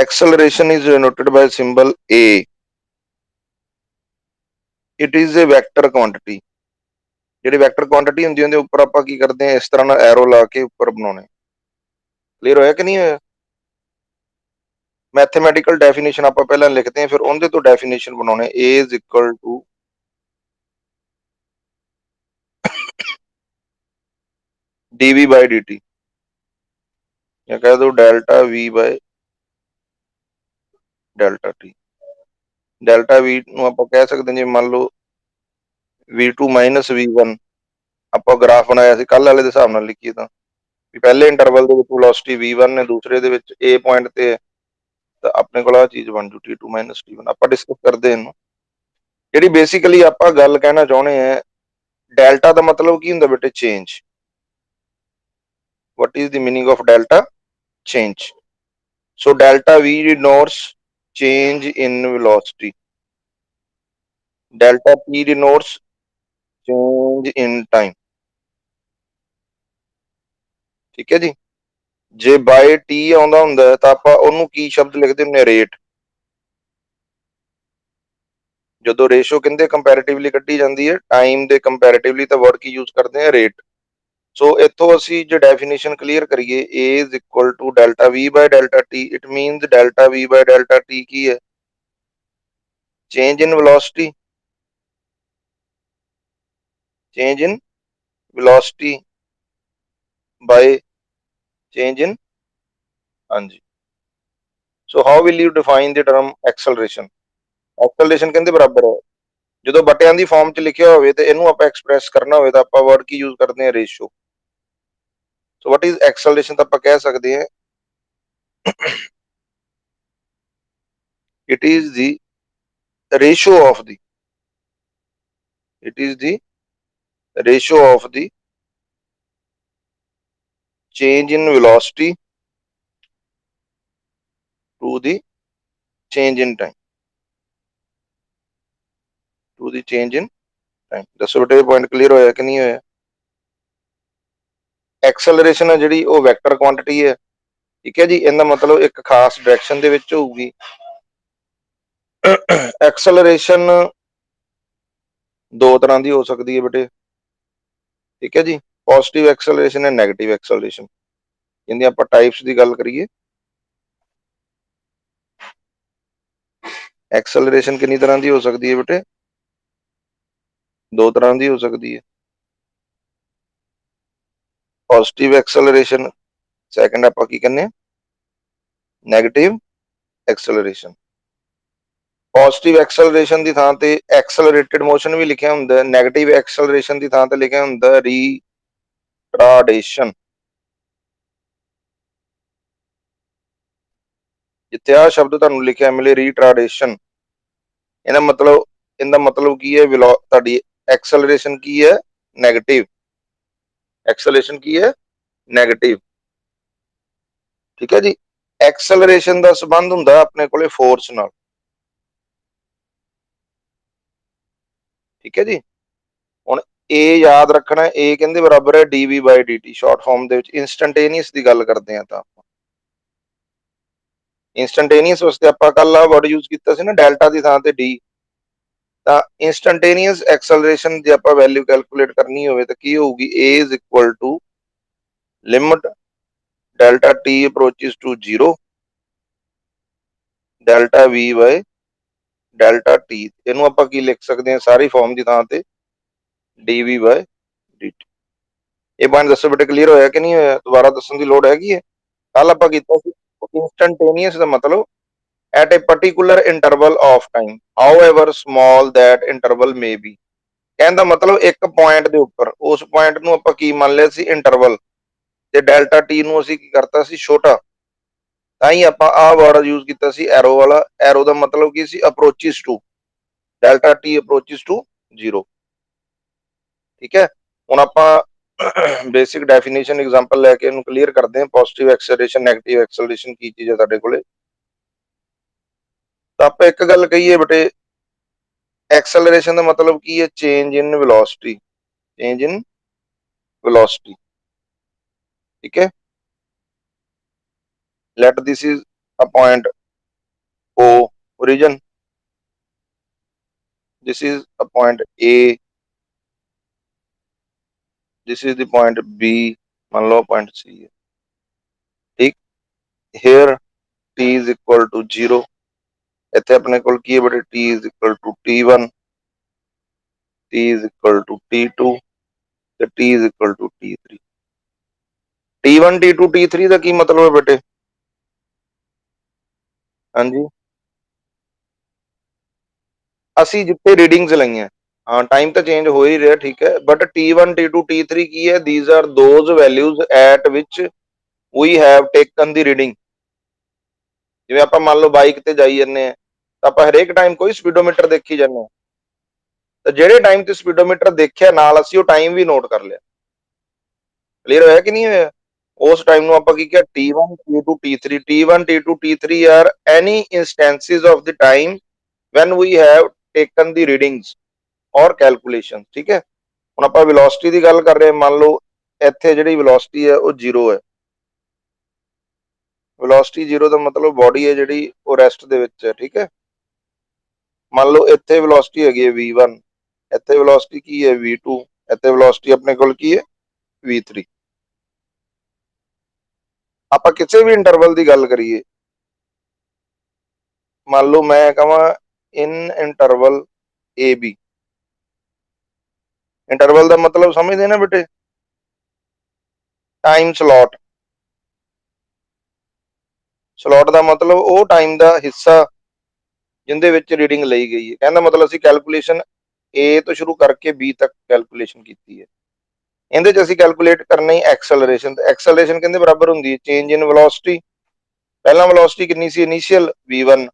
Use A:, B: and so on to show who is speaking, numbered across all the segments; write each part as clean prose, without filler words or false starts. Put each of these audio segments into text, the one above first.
A: acceleration is denoted by symbol a. it is a vector quantity. ਜਿਹੜੀ vector quantity ਹੁੰਦੀ ਉਹਦੇ ਉੱਪਰ ਆਪਾਂ ਕੀ ਕਰਦੇ ਹਾਂ, ਇਸ ਤਰ੍ਹਾਂ ਨਾਲ ਐਰੋ ਲਾ ਕੇ ਉੱਪਰ ਬਣਾਉਣੇ। ਕਲੀਅਰ ਹੋਇਆ ਕਿ ਨਹੀਂ ਹੋਇਆ? ਮੈਥਮੈਟੀਕਲ ਡੈਫੀਨੇਸ਼ਨ ਆਪਾਂ ਪਹਿਲਾਂ ਲਿਖਦੇ ਹਾਂ, ਫਿਰ ਉਹਦੇ ਤੋਂ ਡੈਫੀਨੇਸ਼ਨ ਬਣਾਉਣੇ। a is equal to dv by dt, ਜਾਂ ਕਹਿ ਦੋ delta v by delta t। Delta v ਨੂੰ ਆਪਾਂ ਕਹਿ ਸਕਦੇ ਹਾਂ, ਜੇ ਮੰਨ ਲਓ v2 ਮਾਈਨਸ v1 ਆਪਾਂ ਗ੍ਰਾਫ ਬਣਾਇਆ ਸੀ ਕੱਲ ਵਾਲੇ ਦੇ ਹਿਸਾਬ ਨਾਲ ਲਿਖੀਏ ਤਾਂ ਵੀ ਪਹਿਲੇ ਇੰਟਰਵਲ ਦੇ ਵਿੱਚ ਵੈਲੋਸਿਟੀ v1 ਨੇ, ਦੂਸਰੇ ਦੇ ਵਿੱਚ a ਪੁਆਇੰਟ ਤੇ ਹੈ, ਤਾਂ ਆਪਣੇ ਕੋਲ ਆ ਚੀਜ਼ ਬਣ ਜੂ t2 ਮਾਈਨਸ t1। ਆਪਾਂ ਡਿਸਕਸ ਕਰਦੇ ਇਹਨੂੰ। ਜਿਹੜੀ ਬੇਸਿਕਲੀ ਆਪਾਂ ਗੱਲ ਕਹਿਣਾ ਚਾਹੁੰਦੇ ਆ, ਡੈਲਟਾ ਦਾ ਮਤਲਬ ਕੀ ਹੁੰਦਾ ਬੇਟੇ? Change. what is the meaning of delta? change. so delta v denotes change in velocity, delta p denotes change in time। ਠੀਕ ਹੈ ਜੀ। ਜੇ ਬਾਈ ਟੀ ਆਉਂਦਾ ਹੁੰਦਾ ਤਾਂ ਆਪਾਂ ਉਹਨੂੰ ਕੀ ਸ਼ਬਦ ਲਿਖਦੇ ਹੁੰਦੇ? ਰੇਟ। ਜਦੋਂ ਰੇਸ਼ੋ ਕਹਿੰਦੇ ਕੰਪੈਰੀਟਿਵਲੀ ਕੱਢੀ ਜਾਂਦੀ ਹੈ ਟਾਈਮ ਦੇ ਕੰਪੈਰੀਟਿਵਲੀ, ਤਾਂ ਵਰਡ ਕੀ ਯੂਜ਼ ਕਰਦੇ ਆ? ਰੇਟ। ਸੋ ਇੱਥੋਂ ਅਸੀਂ ਜੇ ਡੈਫੀਨੇਸ਼ਨ ਕਲੀਅਰ ਕਰੀਏ, a is equal to delta v by delta t, it means delta v by delta t ਕੀ ਹੈ? change in velocity, change in velocity by change in, ਹਾਂਜੀ। so how will you define the term acceleration? acceleration ਕਹਿੰਦੇ ਬਰਾਬਰ ਹੈ, ਜਦੋਂ ਬਟਿਆਂ ਦੀ farm 'ਚ ਲਿਖਿਆ ਹੋਵੇ ਤੇ ਇਹਨੂੰ ਆਪਾਂ ਐਕਸਪ੍ਰੈਸ ਕਰਨਾ ਹੋਵੇ ਤਾਂ ਆਪਾਂ ਵਰਡ ਕੀ ਯੂਜ਼ ਕਰਦੇ ਹਾਂ? Ratio. So what is acceleration? ਤਾਂ ਆਪਾਂ ਕਹਿ ਸਕਦੇ ਹਾਂ it is the ratio of the, it is the ratio of the change in velocity to the change in time, to the change in time। ਦੱਸੋ ਬੇਟੇ point clear ਹੋਇਆ ਕਿ ਨਹੀਂ ਹੋਇਆ? ਐਕਸਲਰੇਸ਼ਨ ਹੈ ਜਿਹੜੀ ਉਹ ਵੈਕਟਰ ਕੁਆਂਟੀਟੀ ਹੈ, ਠੀਕ ਹੈ ਜੀ। ਇਹਦਾ ਮਤਲਬ ਇੱਕ ਖਾਸ ਡਾਇਰੈਕਸ਼ਨ ਦੇ ਵਿੱਚ ਹੋਊਗੀ। ਐਕਸਲਰੇਸ਼ਨ ਦੋ ਤਰ੍ਹਾਂ ਦੀ ਹੋ ਸਕਦੀ ਹੈ ਬੇਟੇ, ਠੀਕ ਹੈ ਜੀ। ਪੋਜ਼ਿਟਿਵ ਐਕਸਲਰੇਸ਼ਨ ਹੈ, ਨੈਗੇਟਿਵ ਐਕਸਲਰੇਸ਼ਨ। ਇਹਦੀ ਆਪਾਂ ਟਾਈਪਸ ਦੀ ਗੱਲ ਕਰੀਏ, ਐਕਸਲਰੇਸ਼ਨ ਕਿੰਨੀ ਤਰ੍ਹਾਂ ਦੀ ਹੋ ਸਕਦੀ ਹੈ ਬੇਟੇ? ਦੋ ਤਰ੍ਹਾਂ ਦੀ ਹੋ ਸਕਦੀ ਹੈ। ਪੋਜ਼ਿਟਿਵ ਐਕਸਲਰੇਸ਼ਨ, ਸੈਕੰਡ ਆਪਾਂ ਕੀ ਕਹਿੰਦੇ ਆ? Negative acceleration. ਪੋਜ਼ਿਟਿਵ ਐਕਸਲਰੇਸ਼ਨ ਦੀ ਥਾਂ ਤੇ ਐਕਸਲਰੇਟਿਡ ਮੋਸ਼ਨ ਵੀ ਲਿਖਿਆ ਹੁੰਦਾ, ਨੈਗੇਟਿਵ ਐਕਸਲਰੇਸ਼ਨ ਦੀ ਥਾਂ ਤੇ ਲਿਖਿਆ ਹੁੰਦਾ ਰੀਟਾਰਡੇਸ਼ਨ। ਜਿੱਥੇ ਆ ਸ਼ਬਦ ਤੁਹਾਨੂੰ ਲਿਖਿਆ ਮਿਲੇ ਰੀਟਾਰਡੇਸ਼ਨ, ਇਹਦਾ ਮਤਲਬ ਕੀ ਹੈ? ਤੁਹਾਡੀ ਐਕਸਲਰੇਸ਼ਨ ਕੀ ਹੈ? ਨੈਗੇਟਿਵ। ਐਕਸਲਰੇਸ਼ਨ ਕੀ ਹੈ? ਨੈਗੇਟਿਵ, ਠੀਕ ਹੈ ਜੀ। ਐਕਸਲਰੇਸ਼ਨ ਦਾ ਸੰਬੰਧ ਹੁੰਦਾ ਆਪਣੇ ਕੋਲੇ ਫੋਰਸ ਨਾਲ, ਠੀਕ ਹੈ ਜੀ। ਹੁਣ a ਯਾਦ ਰੱਖਣਾ, a ਕਹਿੰਦੇ ਬਰਾਬਰ ਹੈ dv by dt, short form ਦੇ ਵਿੱਚ ਇੰਸਟੈਂਟੇਨੀਅਸ ਦੀ ਗੱਲ ਕਰਦੇ ਆ ਤਾਂ ਇੰਸਟੈਂਟੇਨੀਅਸ ਵਾਸਤੇ ਆਪਾਂ ਕੱਲ ਆ ਵਰਡ ਯੂਜ਼ ਕੀਤਾ ਸੀ ਨਾ, ਡੈਲਟਾ ਦੀ ਥਾਂ ਤੇ d। ਤਾਂ ਇੰਸਟੈਂਟੇਨੀਅਸ ਐਕਸਲਰੇਸ਼ਨ ਜੇ ਆਪਾਂ ਵੈਲਿਊ ਕੈਲਕੂਲੇਟ ਕਰਨੀ ਹੋਵੇ ਤਾਂ ਕੀ ਹੋਊਗੀ? a is equal to limit delta t approaches to 0 delta v by delta t। ਇਹਨੂੰ ਆਪਾਂ ਕੀ ਲਿਖ ਸਕਦੇ ਹਾਂ ਸਾਰੀ ਫਾਰਮ ਦੀ ਥਾਂ ਤੇ? dv by dt। ਇਹ ਪੁਆਇੰਟ ਦੱਸੋ ਬੇਟੇ ਕਲੀਅਰ ਹੋਇਆ ਕਿ ਨਹੀਂ ਹੋਇਆ? ਦੁਬਾਰਾ ਦੱਸਣ ਦੀ ਲੋੜ ਹੈਗੀ ਹੈ? ਕੱਲ ਆਪਾਂ ਕੀਤਾ ਸੀ ਇੰਸਟੈਂਟੇਨੀਅਸ ਦਾ ਮਤਲਬ at a particular interval of time however small that interval may be। ਕਹਿਣ ਦਾ ਮਤਲਬ ਇੱਕ ਪੁਆਇੰਟ ਦੇ ਉੱਪਰ, ਉਸ ਪੁਆਇੰਟ ਨੂੰ ਆਪਾਂ ਕੀ ਮੰਨ ਲਿਆ ਸੀ? ਇੰਟਰਵਲ। ਤੇ ਡੈਲਟਾ ਟੀ ਨੂੰ ਅਸੀਂ ਕੀ ਕਰਤਾ ਸੀ? ਛੋਟਾ। ਤਾਂ ਹੀ ਆਪਾਂ ਆਹ ਵਰਡ ਯੂਜ਼ ਕੀਤਾ ਸੀ ਐਰੋ ਵਾਲਾ। ਐਰੋ ਦਾ ਮਤਲਬ ਕੀ ਸੀ? ਅਪਰੋਚਿਸ ਟੂ, ਡੈਲਟਾ ਟੀ ਅਪਰੋਚਿਸ ਟੂ 0, ਠੀਕ ਹੈ। ਹੁਣ ਆਪਾਂ ਬੇਸਿਕ ਡੈਫੀਨੇਸ਼ਨ ਐਗਜ਼ਾਮਪਲ ਲੈ ਕੇ ਇਹਨੂੰ ਕਲੀਅਰ ਕਰਦੇ ਹਾਂ। ਪੋਜ਼ਿਟਿਵ ਐਕਸਲਰੇਸ਼ਨ, ਨੈਗੇਟਿਵ ਐਕਸਲਰੇਸ਼ਨ ਕੀ ਚੀਜ਼ ਹੈ ਸਾਡੇ ਕੋਲੇ? ਤਾਂ ਆਪਾਂ ਇੱਕ ਗੱਲ ਕਹੀਏ ਬੇਟੇ, ਐਕਸਲਰੇਸ਼ਨ ਦਾ ਮਤਲਬ ਕੀ ਹੈ? Change in velocity, change in velocity, ਠੀਕ ਹੈ। Let this is a point O origin, this is a point A, this is the point B, मान लो point C है, ठीक। here t is equal to 0, ਇੱਥੇ ਆਪਣੇ ਕੋਲ ਕੀ ਹੈ ਬੇਟੇ, t is equal to t1, t is equal to t2 ਤੇ t is equal to t3। t1 t2 t3 ਦਾ ਕੀ ਮਤਲਬ ਹੈ ਬੇਟੇ, ਹਾਂਜੀ ਅਸੀਂ ਜਿੱਥੇ ਰੀਡਿੰਗਸ ਲਈਆਂ, ਹਾਂ ਟਾਈਮ ਤਾਂ ਚੇਂਜ ਹੋ ਹੀ ਰਿਹਾ, ਠੀਕ ਹੈ, ਬਟ t1 t2 t3 ਕੀ ਹੈ, these are those values at which we have taken the reading। ਜਿਵੇਂ ਆਪਾਂ ਮੰਨ ਲਓ ਬਾਈਕ ਤੇ ਜਾਈ ਜਾਂਦੇ ਆ ਤਾਂ ਆਪਾਂ ਹਰੇਕ ਟਾਈਮ ਕੋਈ ਸਪੀਡੋਮੀਟਰ ਦੇਖੀ ਜਾਂਦੇ ਆ, ਤਾਂ ਜਿਹੜੇ ਟਾਈਮ ਤੇ ਸਪੀਡੋਮੀਟਰ ਦੇਖਿਆ ਨਾਲ ਅਸੀਂ ਉਹ ਟਾਈਮ ਵੀ ਨੋਟ ਕਰ ਲਿਆ। ਕਲੀਅਰ ਹੋਇਆ ਕਿ ਨਹੀਂ ਹੋਇਆ? ਉਸ ਟਾਈਮ ਨੂੰ ਆਪਾਂ ਕੀ ਕਿਹਾ, t1 t2 t3, t1 t2 t3 are any instances of the time when we have taken the readings or calculation, ਠੀਕ ਹੈ। ਹੁਣ ਆਪਾਂ ਵੈਲੋਸਿਟੀ ਦੀ ਗੱਲ ਕਰ ਰਹੇ ਹਾਂ, ਮੰਨ ਲਓ ਇੱਥੇ ਜਿਹੜੀ ਵੈਲੋਸਿਟੀ ਹੈ ਉਹ 0 ਹੈ, ਵੈਲੋਸਿਟੀ 0 ਦਾ ਮਤਲਬ ਬੋਡੀ ਹੈ ਜਿਹੜੀ ਉਹ ਰੈਸਟ ਦੇ ਵਿੱਚ ਹੈ, ਠੀਕ ਹੈ। ਮੰਨ ਲਓ ਇੱਥੇ ਵੈਲੋਸਿਟੀ ਹੈਗੀ ਹੈ v1, ਇੱਥੇ ਵੈਲੋਸਿਟੀ ਕੀ ਹੈ v2, ਇੱਥੇ ਵੈਲੋਸਿਟੀ ਆਪਣੇ ਕੋਲ ਕੀ ਹੈ v3। ਆਪਾਂ ਕਿਸੇ ਵੀ ਇੰਟਰਵਲ ਦੀ ਗੱਲ ਕਰੀਏ, ਮੰਨ ਲਓ ਮੈਂ ਕਹਾਂ ਇਨ ਇੰਟਰਵਲ ਏ ਬੀ, ਇੰਟਰਵਲ ਦਾ ਮਤਲਬ ਸਮਝਦੇ ਨਾ ਬੇਟੇ, ਟਾਈਮ ਸਲੋਟ, ਸਲੋਟ ਦਾ ਮਤਲਬ ਉਹ ਟਾਈਮ ਦਾ ਹਿੱਸਾ ਜਿੰਦੇ ਵਿੱਚ ਰੀਡਿੰਗ ਲਈ ਗਈ ਹੈ। ਕਹਿੰਦਾ ਮਤਲਬ ਅਸੀਂ ਕੈਲਕੂਲੇਸ਼ਨ A ਤੋਂ ਸ਼ੁਰੂ ਕਰਕੇ B ਤੱਕ ਕੈਲਕੂਲੇਸ਼ਨ ਕੀਤੀ ਹੈ। ਇਹਦੇ 'ਚ ਅਸੀਂ ਕੈਲਕੂਲੇਟ ਕਰਨਾ ਹੀ ਐਕਸਲਰੇਸ਼ਨ, ਤੇ ਐਕਸਲਰੇਸ਼ਨ ਕਹਿੰਦੇ ਬਰਾਬਰ ਹੁੰਦੀ ਹੈ ਚੇਂਜ ਇਨ ਵੈਲੋਸਿਟੀ। ਪਹਿਲਾਂ ਵੈਲੋਸਿਟੀ ਕਿੰਨੀ ਸੀ ਇਨੀਸ਼ੀਅਲ v1,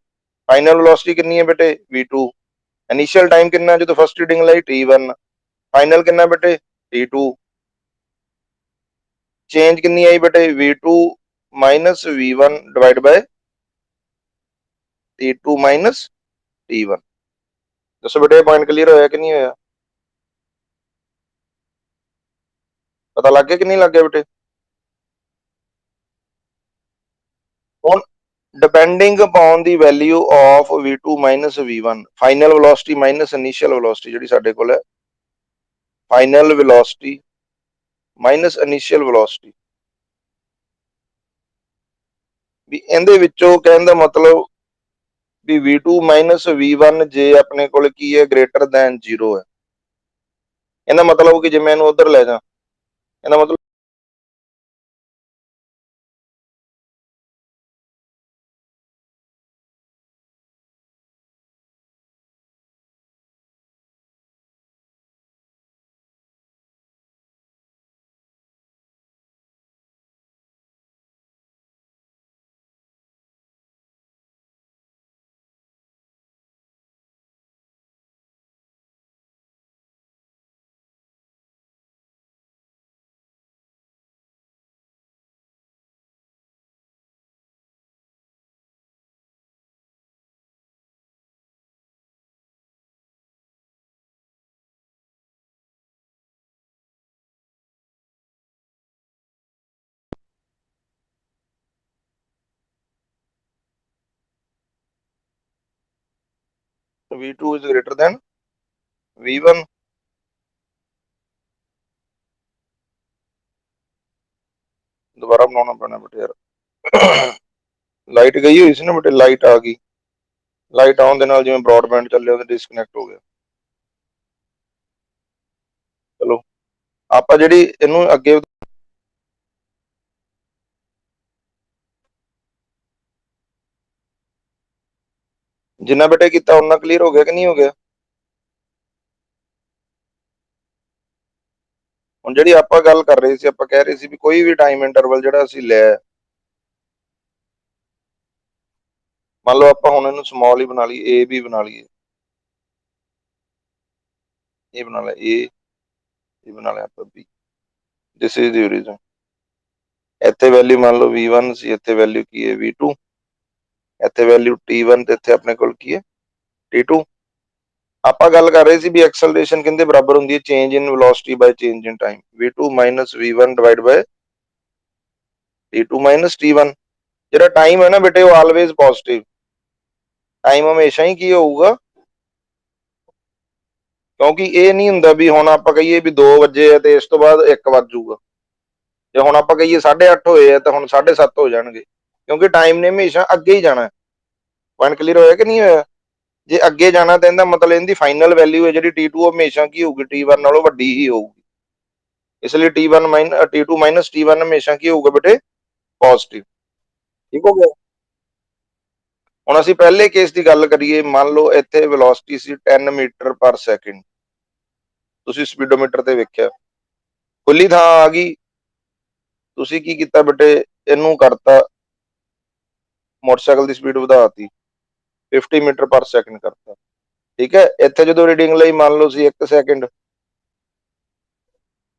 A: ਫਾਈਨਲ ਵੈਲੋਸਿਟੀ ਕਿੰਨੀ ਹੈ ਬੇਟੇ v2। ਇਨੀਸ਼ੀਅਲ ਟਾਈਮ ਕਿੰਨਾ ਜਦੋਂ ਫਸਟ ਰੀਡਿੰਗ ਲਈ t1, ਫਾਈਨਲ ਕਿੰਨਾ ਬੇਟੇ t2। ਚੇਂਜ ਕਿੰਨੀ ਆਈ ਬੇਟੇ v2 minus v1 divide ਬਾय t2 minus t1। ਦੱਸੋ ਬੇਟੇ ਪੁਆਇੰਟ ਕਲੀਅਰ ਹੋਇਆ ਕਿ ਨਹੀਂ ਹੋਇਆ? ਪਤਾ ਲੱਗ ਗਿਆ ਕਿ ਨਹੀਂ ਲੱਗ ਗਿਆ ਬੇਟੇ? ਹੁਣ depending upon the value of v2 minus v1, final velocity minus initial velocity ਜਿਹੜੀ ਸਾਡੇ ਕੋਲ ਹੈ, final velocity minus initial velocity, ਵੀ ਇਹਦੇ ਵਿੱਚੋਂ ਕਹਿਣ ਦਾ ਮਤਲਬ ਵੀ v2 minus v1 ਜੇ ਆਪਣੇ ਕੋਲ ਕੀ ਹੈ greater than 0 ਹੈ, ਇਹਦਾ ਮਤਲਬ ਕਿ ਜੇ ਮੈਂ ਇਹਨੂੰ ਉਧਰ ਲੈ ਜਾ, ਇਹਦਾ ਮਤਲਬ v2 is greater than v1। ਦੁਬਾਰਾ ਬਣਾਉਣਾ ਪੈਣਾ ਬੇਟੇ ਯਾਰ, ਲਾਈਟ ਗਈ ਹੋਈ ਸੀ ਨਾ ਬੇਟੇ, ਲਾਈਟ ਆ ਗਈ, ਲਾਈਟ ਆਉਣ ਦੇ ਨਾਲ ਜਿਵੇਂ ਬ੍ਰੌਡਬੈਂਡ ਚੱਲਿਆ ਉਹਦੇ ਡਿਸਕਨੈਕਟ ਹੋ ਗਿਆ। ਚਲੋ ਆਪਾਂ ਜਿਹੜੀ ਇਹਨੂੰ ਅੱਗੇ ਜਿੰਨਾ ਬੇਟੇ ਕੀਤਾ ਉਹਨਾਂ ਕਲੀਅਰ ਹੋ ਗਿਆ ਕਿ ਨਹੀਂ ਹੋ ਗਿਆ? ਹੁਣ ਜਿਹੜੀ ਆਪਾਂ ਗੱਲ ਕਰ ਰਹੇ ਸੀ, ਆਪਾਂ ਕਹਿ ਰਹੇ ਸੀ ਵੀ ਕੋਈ ਵੀ ਟਾਈਮ ਇੰਟਰਵਲ ਜਿਹੜਾ ਅਸੀਂ ਲਿਆ, ਮੰਨ ਲਓ ਆਪਾਂ ਹੁਣ ਇਹਨੂੰ ਸਮਾਲ ਹੀ ਬਣਾ ਲਈਏ, ਏ ਬੀ ਬਣਾ ਲਈਏ, ਇਹ ਬਣਾ ਲਿਆ ਏ, ਇਹ ਬਣਾ ਲਿਆ ਆਪਾਂ B, this is the origin. ਇੱਥੇ ਵੈਲਿਊ ਮੰਨ ਲਓ v1 ਸੀ, ਇੱਥੇ ਵੈਲਿਊ ਕੀ ਹੈ v2, ਇੱਥੇ ਵੈਲਿਊ t1 ਤੇ ਇੱਥੇ ਆਪਣੇ ਕੋਲ ਕੀ ਹੈ t2। ਆਪਾਂ ਗੱਲ ਕਰ ਰਹੇ ਸੀ ਵੀ ਐਕਸਲਰੇਸ਼ਨ ਕਿੰਦੇ ਬਰਾਬਰ ਹੁੰਦੀ ਹੈ change in velocity by change in time, v2 minus v1 divide by t2 minus t1। ਜਿਹੜਾ ਟਾਈਮ ਹੈ ਨਾ ਬੇਟੇ ਉਹ ਆਲਵੇਜ਼ ਪੋਜ਼ਿਟਿਵ, ਟਾਈਮ ਹਮੇਸ਼ਾ ਹੀ ਕੀ ਹੋਊਗਾ, ਕਿਉਂਕਿ ਇਹ ਨਹੀਂ ਹੁੰਦਾ ਵੀ ਹੁਣ ਆਪਾਂ ਕਹੀਏ ਵੀ 2 ਵਜੇ ਆ ਤੇ ਇਸ ਤੋਂ ਬਾਅਦ 1 ਵੱਜ ਜਾਊਗਾ, ਜੇ ਹੁਣ ਆਪਾਂ ਕਹੀਏ 8:30 ਹੋਏ ਆ ਤਾਂ ਹੁਣ 7:30 ਹੋ ਜਾਣਗੇ, ਕਿਉਂਕਿ ਟਾਈਮ ਨੇ ਹਮੇਸ਼ਾ ਅੱਗੇ ਹੀ ਜਾਣਾ। ਪੁਆਇੰਟ ਕਲੀਅਰ ਹੋਇਆ ਕਿ ਨਹੀਂ ਹੋਇਆ? ਜੇ ਅੱਗੇ ਜਾਣਾ ਤਾਂ ਇਹਦਾ ਮਤਲਬ ਇਹਦੀ ਫਾਈਨਲ ਵੈਲਿਊ ਹੈ ਜਿਹੜੀ T2 ਹਮੇਸ਼ਾ ਕੀ ਹੋਊਗੀ, T1 ਨਾਲੋਂ ਵੱਡੀ ਹੀ ਹੋਊਗੀ। ਇਸ ਲਈ T1 T2 ਮਾਈਨਸ T1 ਹਮੇਸ਼ਾ ਕੀ ਹੋਊਗਾ ਬੇਟੇ, ਪੋਜ਼ਿਟਿਵ। ਠੀਕ ਹੋ ਗਿਆ। ਹੁਣ ਅਸੀਂ ਪਹਿਲੇ ਕੇਸ ਦੀ ਗੱਲ ਕਰੀਏ, ਮੰਨ ਲਓ ਇੱਥੇ ਵੈਲੋਸਿਟੀ ਸੀ 10 ਮੀਟਰ ਪਰ ਸੈਕਿੰਡ, ਤੁਸੀਂ ਸਪੀਡੋਮੀਟਰ ਤੇ ਵੇਖਿਆ ਖੁੱਲੀ ਥਾਂ ਆ ਗਈ, ਤੁਸੀਂ ਕੀ ਕੀਤਾ ਬੇਟੇ, ਇਹਨੂੰ ਕਰਤਾ, ਮੋਟਰਸਾਈਕਲ ਦੀ ਸਪੀਡ ਵਧਾਤੀ 50 ਮੀਟਰ ਪਰ ਸੈਕਿੰਡ ਕਰਤਾ। ਠੀਕ ਹੈ, ਇੱਥੇ ਜਦੋਂ ਰੀਡਿੰਗ ਲਈ ਮੰਨ ਲਓ ਸੀ 1 ਸੈਕਿੰਡ,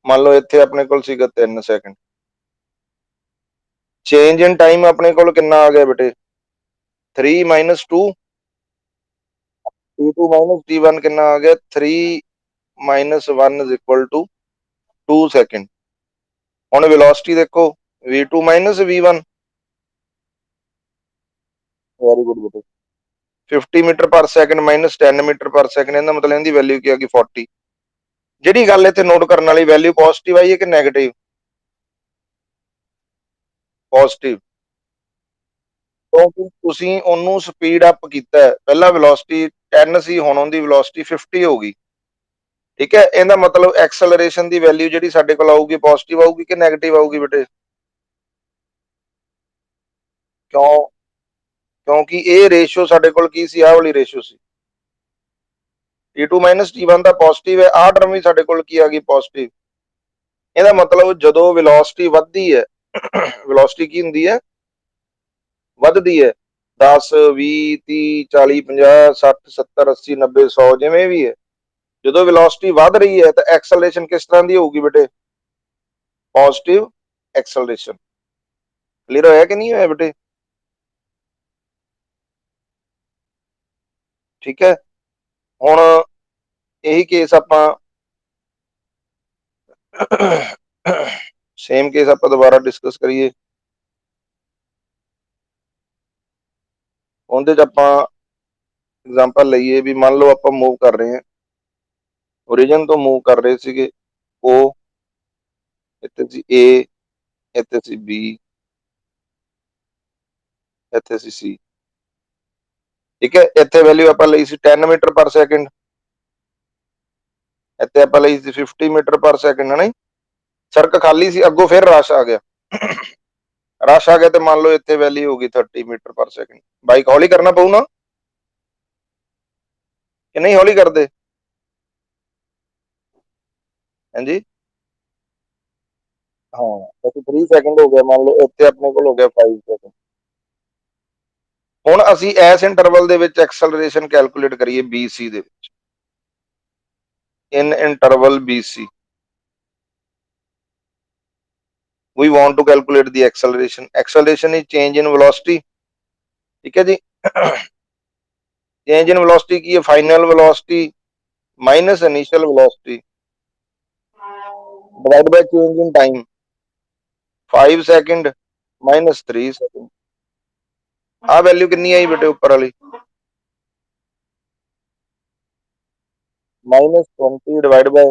A: ਮੰਨ ਲਓ ਇੱਥੇ ਆਪਣੇ ਕੋਲ ਸੀਗਾ 3 ਸੈਕਿੰਡ, ਚੇਂਜ ਇਨ ਟਾਈਮ ਆਪਣੇ ਕੋਲ ਕਿੰਨਾ ਆ ਗਿਆ ਬੇਟੇ, 3 ਮਾਈਨਸ 2, T2 ਮਾਈਨਸ T1 ਕਿੰਨਾ ਆ ਗਿਆ, 3 minus 1 is equal to 2 second. ਹੁਣ ਵੈਲੋਸਿਟੀ ਦੇਖੋ, V2 minus V1, very good ਬੇਟੇ, 50 metre per second minus 10 metre per second, ਇਹਦਾ ਮਤਲਬ ਇਹਦੀ ਵੈਲਿਊ ਕੀ ਆ ਗਈ, 40। ਜਿਹੜੀ ਗੱਲ ਇੱਥੇ ਨੋਟ ਕਰਨ ਵਾਲੀ, ਵੈਲਿਊ ਪੋਜ਼ਿਟਿਵ ਆਈ ਹੈ ਕਿ ਨੈਗੇਟਿਵ, ਪੋਜ਼ਿਟਿਵ, ਕਿਉਂਕਿ ਤੁਸੀਂ ਉਹਨੂੰ ਸਪੀਡ ਅਪ ਕੀਤਾ, ਪਹਿਲਾਂ ਵੈਲੋਸਿਟੀ 10 ਸੀ, ਹੁਣ ਉਹਦੀ ਵੈਲੋਸਿਟੀ 50 ਹੋ ਗਈ। ਠੀਕ ਹੈ, ਇਹਦਾ ਮਤਲਬ ਐਕਸਲਰੇਸ਼ਨ ਦੀ ਵੈਲਿਊ ਜਿਹੜੀ ਸਾਡੇ ਕੋਲ ਆਊਗੀ, ਪੋਜ਼ਿਟਿਵ ਆਊਗੀ ਕਿ ਨੈਗੇਟਿਵ ਆਊਗੀ ਬੇਟੇ, ਕਿਉਂਕਿ ਇਹ ਰੇਸ਼ੋ ਸਾਡੇ ਕੋਲ ਕੀ ਸੀ, ਆਹ ਵਾਲੀ ਰੇਸ਼ੋ ਸੀ, T2 ਮਾਈਨਸ T1 ਦਾ ਪੋਜ਼ਿਟਿਵ ਹੈ, ਆਹ ਟਰਮ ਵੀ ਸਾਡੇ ਕੋਲ ਕੀ ਆ ਗਈ, ਪੋਜ਼ਿਟਿਵ। ਇਹਦਾ ਮਤਲਬ ਜਦੋਂ ਵੈਲੋਸਿਟੀ ਵੱਧਦੀ ਹੈ, ਵੈਲੋਸਿਟੀ ਕੀ ਹੁੰਦੀ ਹੈ, ਵੱਧਦੀ ਹੈ, 10 20 30 40 50 60 70 80 90 100 ਜਿਵੇਂ ਵੀ ਹੈ, ਜਦੋਂ ਵੈਲੋਸਿਟੀ ਵੱਧ ਰਹੀ ਹੈ ਤਾਂ ਐਕਸਲਰੇਸ਼ਨ ਕਿਸ ਤਰ੍ਹਾਂ ਦੀ ਹੋਊਗੀ ਬੇਟੇ, ਪੋਜ਼ਿਟਿਵ ਐਕਸਲਰੇਸ਼ਨ। ਕਲੀਅਰ ਹੋਇਆ ਕਿ ਨਹੀਂ ਹੋਇਆ ਬੇਟੇ? ਠੀਕ ਹੈ, ਹੁਣ ਇਹੀ ਕੇਸ ਆਪਾਂ ਸੇਮ ਕੇਸ ਆਪਾਂ ਦੁਬਾਰਾ ਡਿਸਕਸ ਕਰੀਏ। ਉਹਦੇ ਚ ਆਪਾਂ ਐਗਜ਼ਾਮਪਲ ਲਈਏ ਵੀ ਮੰਨ ਲਓ ਆਪਾਂ ਮੂਵ ਕਰ ਰਹੇ ਹਾਂ, ਓਰੀਜਨ ਤੋਂ ਮੂਵ ਕਰ ਰਹੇ ਸੀਗੇ, O, ਇੱਥੇ ਸੀ A, ਇੱਥੇ ਸੀ B, ਇੱਥੇ ਸੀ C। ਠੀਕ ਹੈ, ਇੱਥੇ ਵੈਲਿਊ ਆਪਾਂ ਲਈ ਸੀ 10 ਮੀਟਰ ਪਰ ਸੈਕਿੰਡ, ਇੱਥੇ ਆਪਾਂ ਲਈ ਸੀ 50 ਮੀਟਰ ਪਰ ਸੈਕਿੰਡ, ਹੈ ਨਾ। ਸੜਕ ਖਾਲੀ ਸੀ, ਅੱਗੋਂ ਫਿਰ ਰਸ਼ ਆ ਗਿਆ, ਰਸ਼ ਆ ਗਿਆ ਤੇ ਮੰਨ ਲਓ ਇੱਥੇ ਵੈਲਿਊ ਹੋ ਗਈ 30 ਮੀਟਰ ਪਰ ਸੈਕਿੰਡ। ਬਾਈਕ ਹੌਲੀ ਕਰਨਾ ਪਊ ਨਾ, ਕਿ ਨਹੀਂ ਹੌਲੀ ਕਰਦੇ, ਹਾਂਜੀ ਹਾਂ, ਇੱਥੇ 3 ਸੈਕਿੰਡ ਹੋ ਗਿਆ, ਮੰਨ ਲਓ ਇੱਥੇ ਆਪਣੇ ਕੋਲ ਹੋ ਗਿਆ 5 ਸੈਕਿੰਡ। ਹੁਣ ਅਸੀਂ ਇਸ ਇੰਟਰਵਲ ਦੇ ਵਿੱਚ ਐਕਸਲਰੇਸ਼ਨ ਕੈਲਕੂਲੇਟ ਕਰੀਏ BC ਦੇ ਵਿੱਚ, in interval BC we want to calculate the acceleration is change in velocity। ठीक है जी, change in velocity की है final velocity minus initial velocity divide by change in time, 5 second minus 3 second. आ value कितनी आई बेटे ऊपर वाली, -20 डिवाइड बाय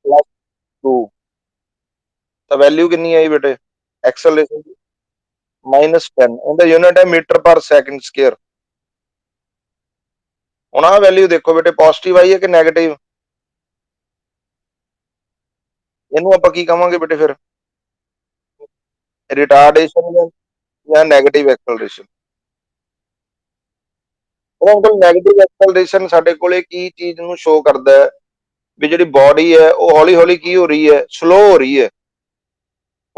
A: +2, तो वैल्यू कितनी आई बेटे एक्सेलरेशन की, -10, ਇਹਦਾ यूनिट है मीटर पर सेकंड स्क्वायर। ਹੁਣ ਆ ਵੈਲਿਊ ਦੇਖੋ ਬੇਟੇ, ਪੋਜ਼ਿਟਿਵ ਆਈ ਹੈ ਕਿ ਨੈਗੇਟਿਵ, ਇਹਨੂੰ ਆਪਾਂ ਕੀ ਕਹਾਂਗੇ ਬੇਟੇ ਫਿਰ, ਰਿਟਾਰਡੇਸ਼ਨ ਜਾਂ ਨੈਗੇਟਿਵ ਐਕਸਲਰੇਸ਼ਨ। ਉਹ ਨੈਗੇਟਿਵ ਐਕਸਲਰੇਸ਼ਨ ਸਾਡੇ ਕੋਲੇ ਕੀ ਚੀਜ਼ ਨੂੰ ਸ਼ੋ ਕਰਦਾ ਹੈ, ਵੀ ਜਿਹੜੀ ਬਾਡੀ ਹੈ ਉਹ ਹੌਲੀ ਹੌਲੀ ਕੀ ਹੋ ਰਹੀ ਹੈ, ਸਲੋ ਹੋ ਰਹੀ ਹੈ।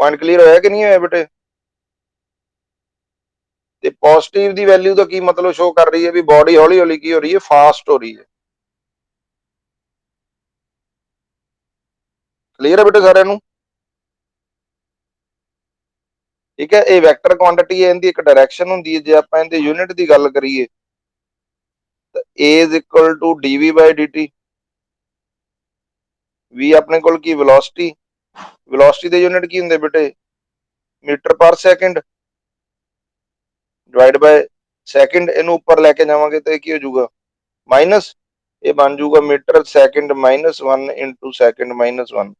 A: ਪੁਆਇੰਟ ਕਲੀਅਰ ਹੋਇਆ ਕਿ ਨਹੀਂ ਹੋਇਆ ਬੇਟੇ? ਤੇ ਪੋਜ਼ਿਟਿਵ ਦੀ ਵੈਲਿਊ ਦਾ ਕੀ ਮਤਲਬ ਸ਼ੋ ਕਰ ਰਹੀ ਹੈ, ਵੀ ਬਾਡੀ ਹੌਲੀ ਹੌਲੀ ਕੀ ਹੋ ਰਹੀ ਹੈ, ਫਾਸਟ ਹੋ ਰਹੀ ਹੈ। ਕਲੀਅਰ ਹੈ ਬੇਟੇ ਸਾਰਿਆਂ ਨੂੰ? ਠੀਕ ਹੈ, ਇਹ ਵੈਕਟਰ ਕੁਆਂਟੀਟੀ ਹੈ, ਇਹਦੀ ਇੱਕ ਡਾਇਰੈਕਸ਼ਨ ਹੁੰਦੀ ਹੈ। ਜੇ ਆਪਾਂ ਇਹਦੇ ਯੂਨਿਟ ਦੀ ਗੱਲ ਕਰੀਏ ਤਾਂ A is equal to dv by dt, v ਆਪਣੇ ਕੋਲ ਕੀ ਵੈਲੋਸਿਟੀ, ਵੈਲੋਸਿਟੀ ਦੇ ਯੂਨਿਟ ਕੀ ਹੁੰਦੇ ਬੇਟੇ, metre per second, divide by second, इनू उपर लैके जावांगे तो की हो जाऊगा माइनस, ये बन जाऊगा meter second minus 1 into second minus 1।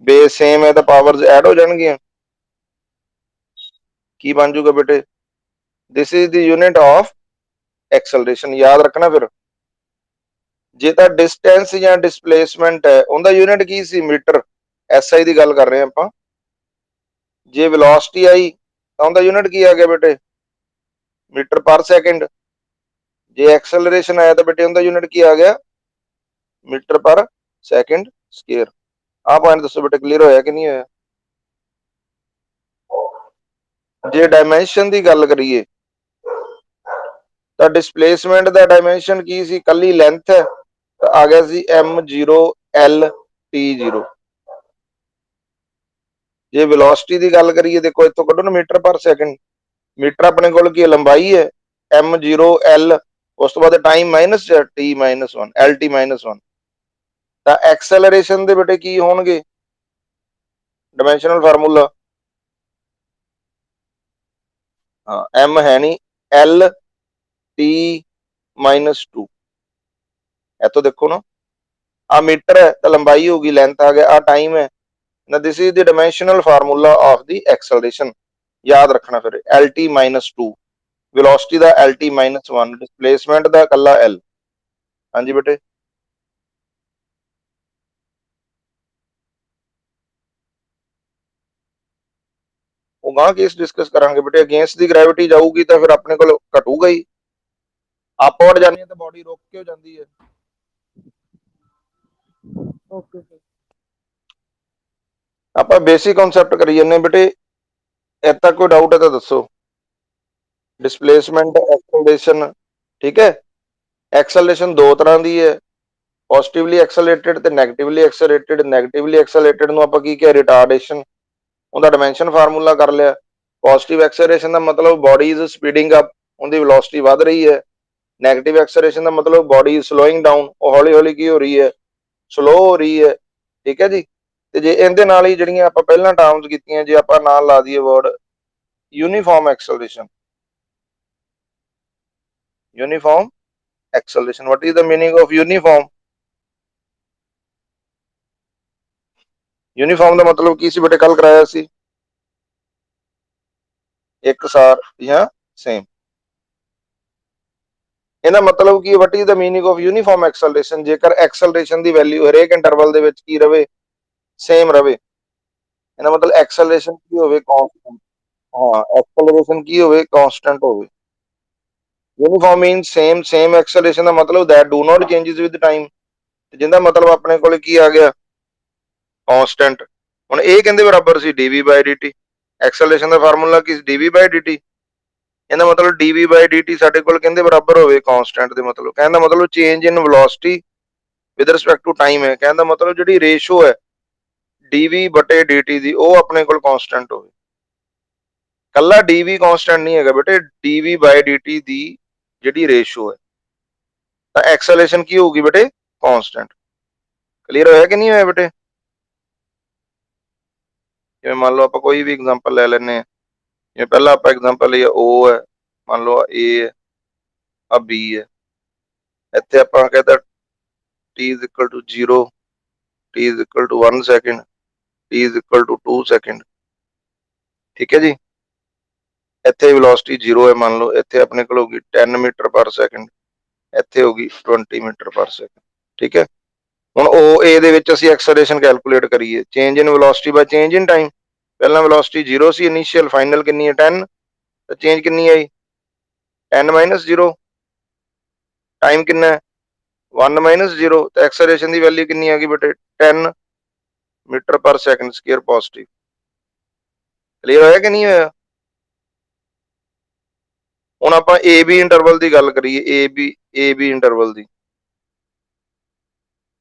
A: Base same है तो पावर्स ऐड हो जाएंगी, की बन जाऊगा बेटे, this is the unit of acceleration. याद रखना फिर जे तो डिस्टेंस या डिसप्लेसमेंट है उनका यूनिट की सी मीटर, एसआई की गल कर रहे हैं आप। जे वेलोसिटी आई तो उनका यूनिट की आ गया बेटे मीटर पर सैकेंड। जे एक्सलरेशन आया तो बेटे उनका यूनिट की आ गया मीटर पर सैकेंड स्केयर। आ पॉइंट दसो बेटे क्लीयर होया कि नहीं होया। जे डायमेंशन की गल करिए तो डिसप्लेसमेंट का डायमेंशन की सी कली लेंथ है तो आ गया सी M0L T0। जे वेलोसिटी की गल करिए देखो इतों कड्ढो ना मीटर पर सैकेंड, मीटर अपने को लंबाई है M0L, उस तो बाद टाइम माइनस T-1 LT-1। तो एक्सेलरेशन के बेटे की होणगे डायमेंशनल फार्मूला, हाँ M है नहीं LT-2। इतो देखो ना आ मीटर है तो लंबाई होगी लेंथ आ गया, आ टाइम है ना, this is the dimensional formula of the acceleration. याद रखना फिर LT-2 वेलोसिटी का LT-1 डिस्प्लेसमेंट का कला L। हाँ जी बेटे वो गां केस डिस्कस करांगे बेटे, अगेंस्ट दी ग्रेविटी जाऊगी तो फिर अपने को घटूगा ही, अपवर्ड जानी है तो बॉडी रुक के हो जाती है। ओके सर आप बेसिक कॉन्सैप्ट करी जन्ने बेटे, इतना कोई डाउट है तो दसो। डिस्प्लेसमेंट एक्सेलरेशन, ठीक है, एक्सेलरेशन दो तरह की है, पॉजिटिवली एक्सेलरेटेड ते नेगेटिवली एक्सेलरेटेड। नेगेटिवली एक्सेलरेटेड ਨੂੰ ਆਪਾਂ ਕੀ ਕਿਹਾ ਰਿਟਾਰਡੇਸ਼ਨ, ਉਹਦਾ ਡਾਇਮੈਂਸ਼ਨ ਫਾਰਮੂਲਾ ਕਰ ਲਿਆ। ਪੋਜ਼ਿਟਿਵ ਐਕਸਲਰੇਸ਼ਨ ਦਾ ਮਤਲਬ ਬੋਡੀ ਇਜ਼ ਸਪੀਡਿੰਗ ਅਪ, ਉਹਦੀ ਵੈਲੋਸਿਟੀ ਵਧ ਰਹੀ ਹੈ। ਨੈਗੇਟਿਵ ਐਕਸਲਰੇਸ਼ਨ ਦਾ ਮਤਲਬ ਬੋਡੀ ਇਜ਼ ਸਲੋਇੰਗ ਡਾਊਨ, ਉਹ ਹੌਲੀ ਹੌਲੀ ਕੀ ਹੋ ਰਹੀ ਹੈ, ਸਲੋ ਹੋ ਰਹੀ ਹੈ। ਠੀਕ ਹੈ ਜੀ। ਤੇ ਜੇ ਇਹਦੇ ਨਾਲ ਹੀ ਜਿਹੜੀਆਂ ਆਪਾਂ ਪਹਿਲਾਂ ਟਰਮਸ ਕੀਤੀਆਂ, ਜੇ ਆਪਾਂ ਨਾਲ ਲਾ ਦਈਏ word uniform acceleration, uniform acceleration, what is the meaning of uniform. Uniform का मतलब की सी बेटे कल कराया सी, एकसार या सेम। ਇਹਦਾ ਮਤਲਬ ਕੀ what is the meaning of uniform acceleration, ਜੇਕਰ ਐਕਸਲਰੇਸ਼ਨ ਦੀ ਵੈਲਿਊ ਹਰੇਕ ਇੰਟਰਵਲ ਦੇ ਵਿੱਚ ਕੀ ਰਵੇ, ਸੇਮ ਰਵੇ। ਇਹਦਾ ਮਤਲਬ ਐਕਸਲਰੇਸ਼ਨ ਕੀ ਹੋਵੇ ਕਾਂਸਟੈਂਟ, ਹਾਂ ਐਕਸਲਰੇਸ਼ਨ ਕੀ ਹੋਵੇ ਕਾਂਸਟੈਂਟ ਹੋਵੇ। Uniform mean same, same acceleration का मतलब that do not changes with time, जिंदा मतलब अपने को की आ गया कांस्टेंट। हुण ये कहंदे बराबर सी dv/dt, एक्सेलरेशन का फार्मूला की dv/dt, ਇਹਦਾ मतलब dv/dt ਸਾਡੇ ਕੋਲ ਕਹਿੰਦੇ ਬਰਾਬਰ ਹੋਵੇ ਕਾਂਸਟੈਂਟ ਦੇ, मतलब कहने का मतलब change in velocity with respect to time है। कहने का मतलब ਜਿਹੜੀ ਰੇਸ਼ੋ ਹੈ dv/dt ਦੀ ਉਹ ਆਪਣੇ ਕੋਲ ਕਾਂਸਟੈਂਟ ਹੋਵੇ। ਕੱਲਾ dv ਕਾਂਸਟੈਂਟ ਨਹੀਂ ਹੈਗਾ ਬੇਟੇ, dv/dt ਦੀ ਜਿਹੜੀ ਰੇਸ਼ੋ ਹੈ ਤਾਂ ਐਕਸਲਰੇਸ਼ਨ ਕੀ ਹੋਊਗੀ ਬੇਟੇ ਕਾਂਸਟੈਂਟ। ਕਲੀਅਰ ਹੋਇਆ ਕਿ ਨਹੀਂ ਹੋਇਆ ਬੇਟੇ। ਜਿਵੇਂ ਮੰਨ ਲਓ ਆਪਾਂ ਕੋਈ ਵੀ ਐਗਜ਼ਾਮਪਲ ਲੈ ਲੈਂਦੇ ਹਾਂ, ਜਿਵੇਂ ਪਹਿਲਾਂ ਆਪਾਂ ਐਗਜ਼ਾਮਪਲ ਲਈ O ਹੈ, ਮੰਨ ਲਓ A ਹੈ, ਆ B ਹੈ। ਇੱਥੇ ਆਪਾਂ ਕਹਿੰਦਾ t is equal to 0, t is equal to 1 second, t is equal to 2 second। ਠੀਕ ਹੈ ਜੀ। ਇੱਥੇ ਵੈਲੋਸਿਟੀ 0 ਹੈ, ਮੰਨ ਲਓ ਇੱਥੇ ਆਪਣੇ ਕੋਲ ਹੋਗੀ 10 ਮੀਟਰ ਪਰ ਸੈਕਿੰਡ, ਇੱਥੇ ਹੋਗੀ 20 ਮੀਟਰ ਪਰ ਸੈਕਿੰਡ। ਠੀਕ ਹੈ। ਹੁਣ ਉਹ A ਦੇ ਵਿੱਚ ਅਸੀਂ ਐਕਸਲਰੇਸ਼ਨ ਕੈਲਕੂਲੇਟ ਕਰੀਏ, change in velocity by change in time. ਪਹਿਲਾਂ ਵੈਲੋਸਿਟੀ 0 ਸੀ ਇਨੀਸ਼ੀਅਲ, ਫਾਈਨਲ ਕਿੰਨੀ ਹੈ 10, ਤਾਂ ਚੇਂਜ ਕਿੰਨੀ ਆਈ 10 - 0, टाइम कितना है 1 - 0, तो एक्सेलरेशन की वैल्यू कितनी आ गई बेटे 10 मीटर पर सैकेंड स्क्वायर पॉजिटिव। क्लीयर होया कि नहीं होया। हुण आपां ए बी इंटरवल की गल करिए, ए बी इंटरवल की,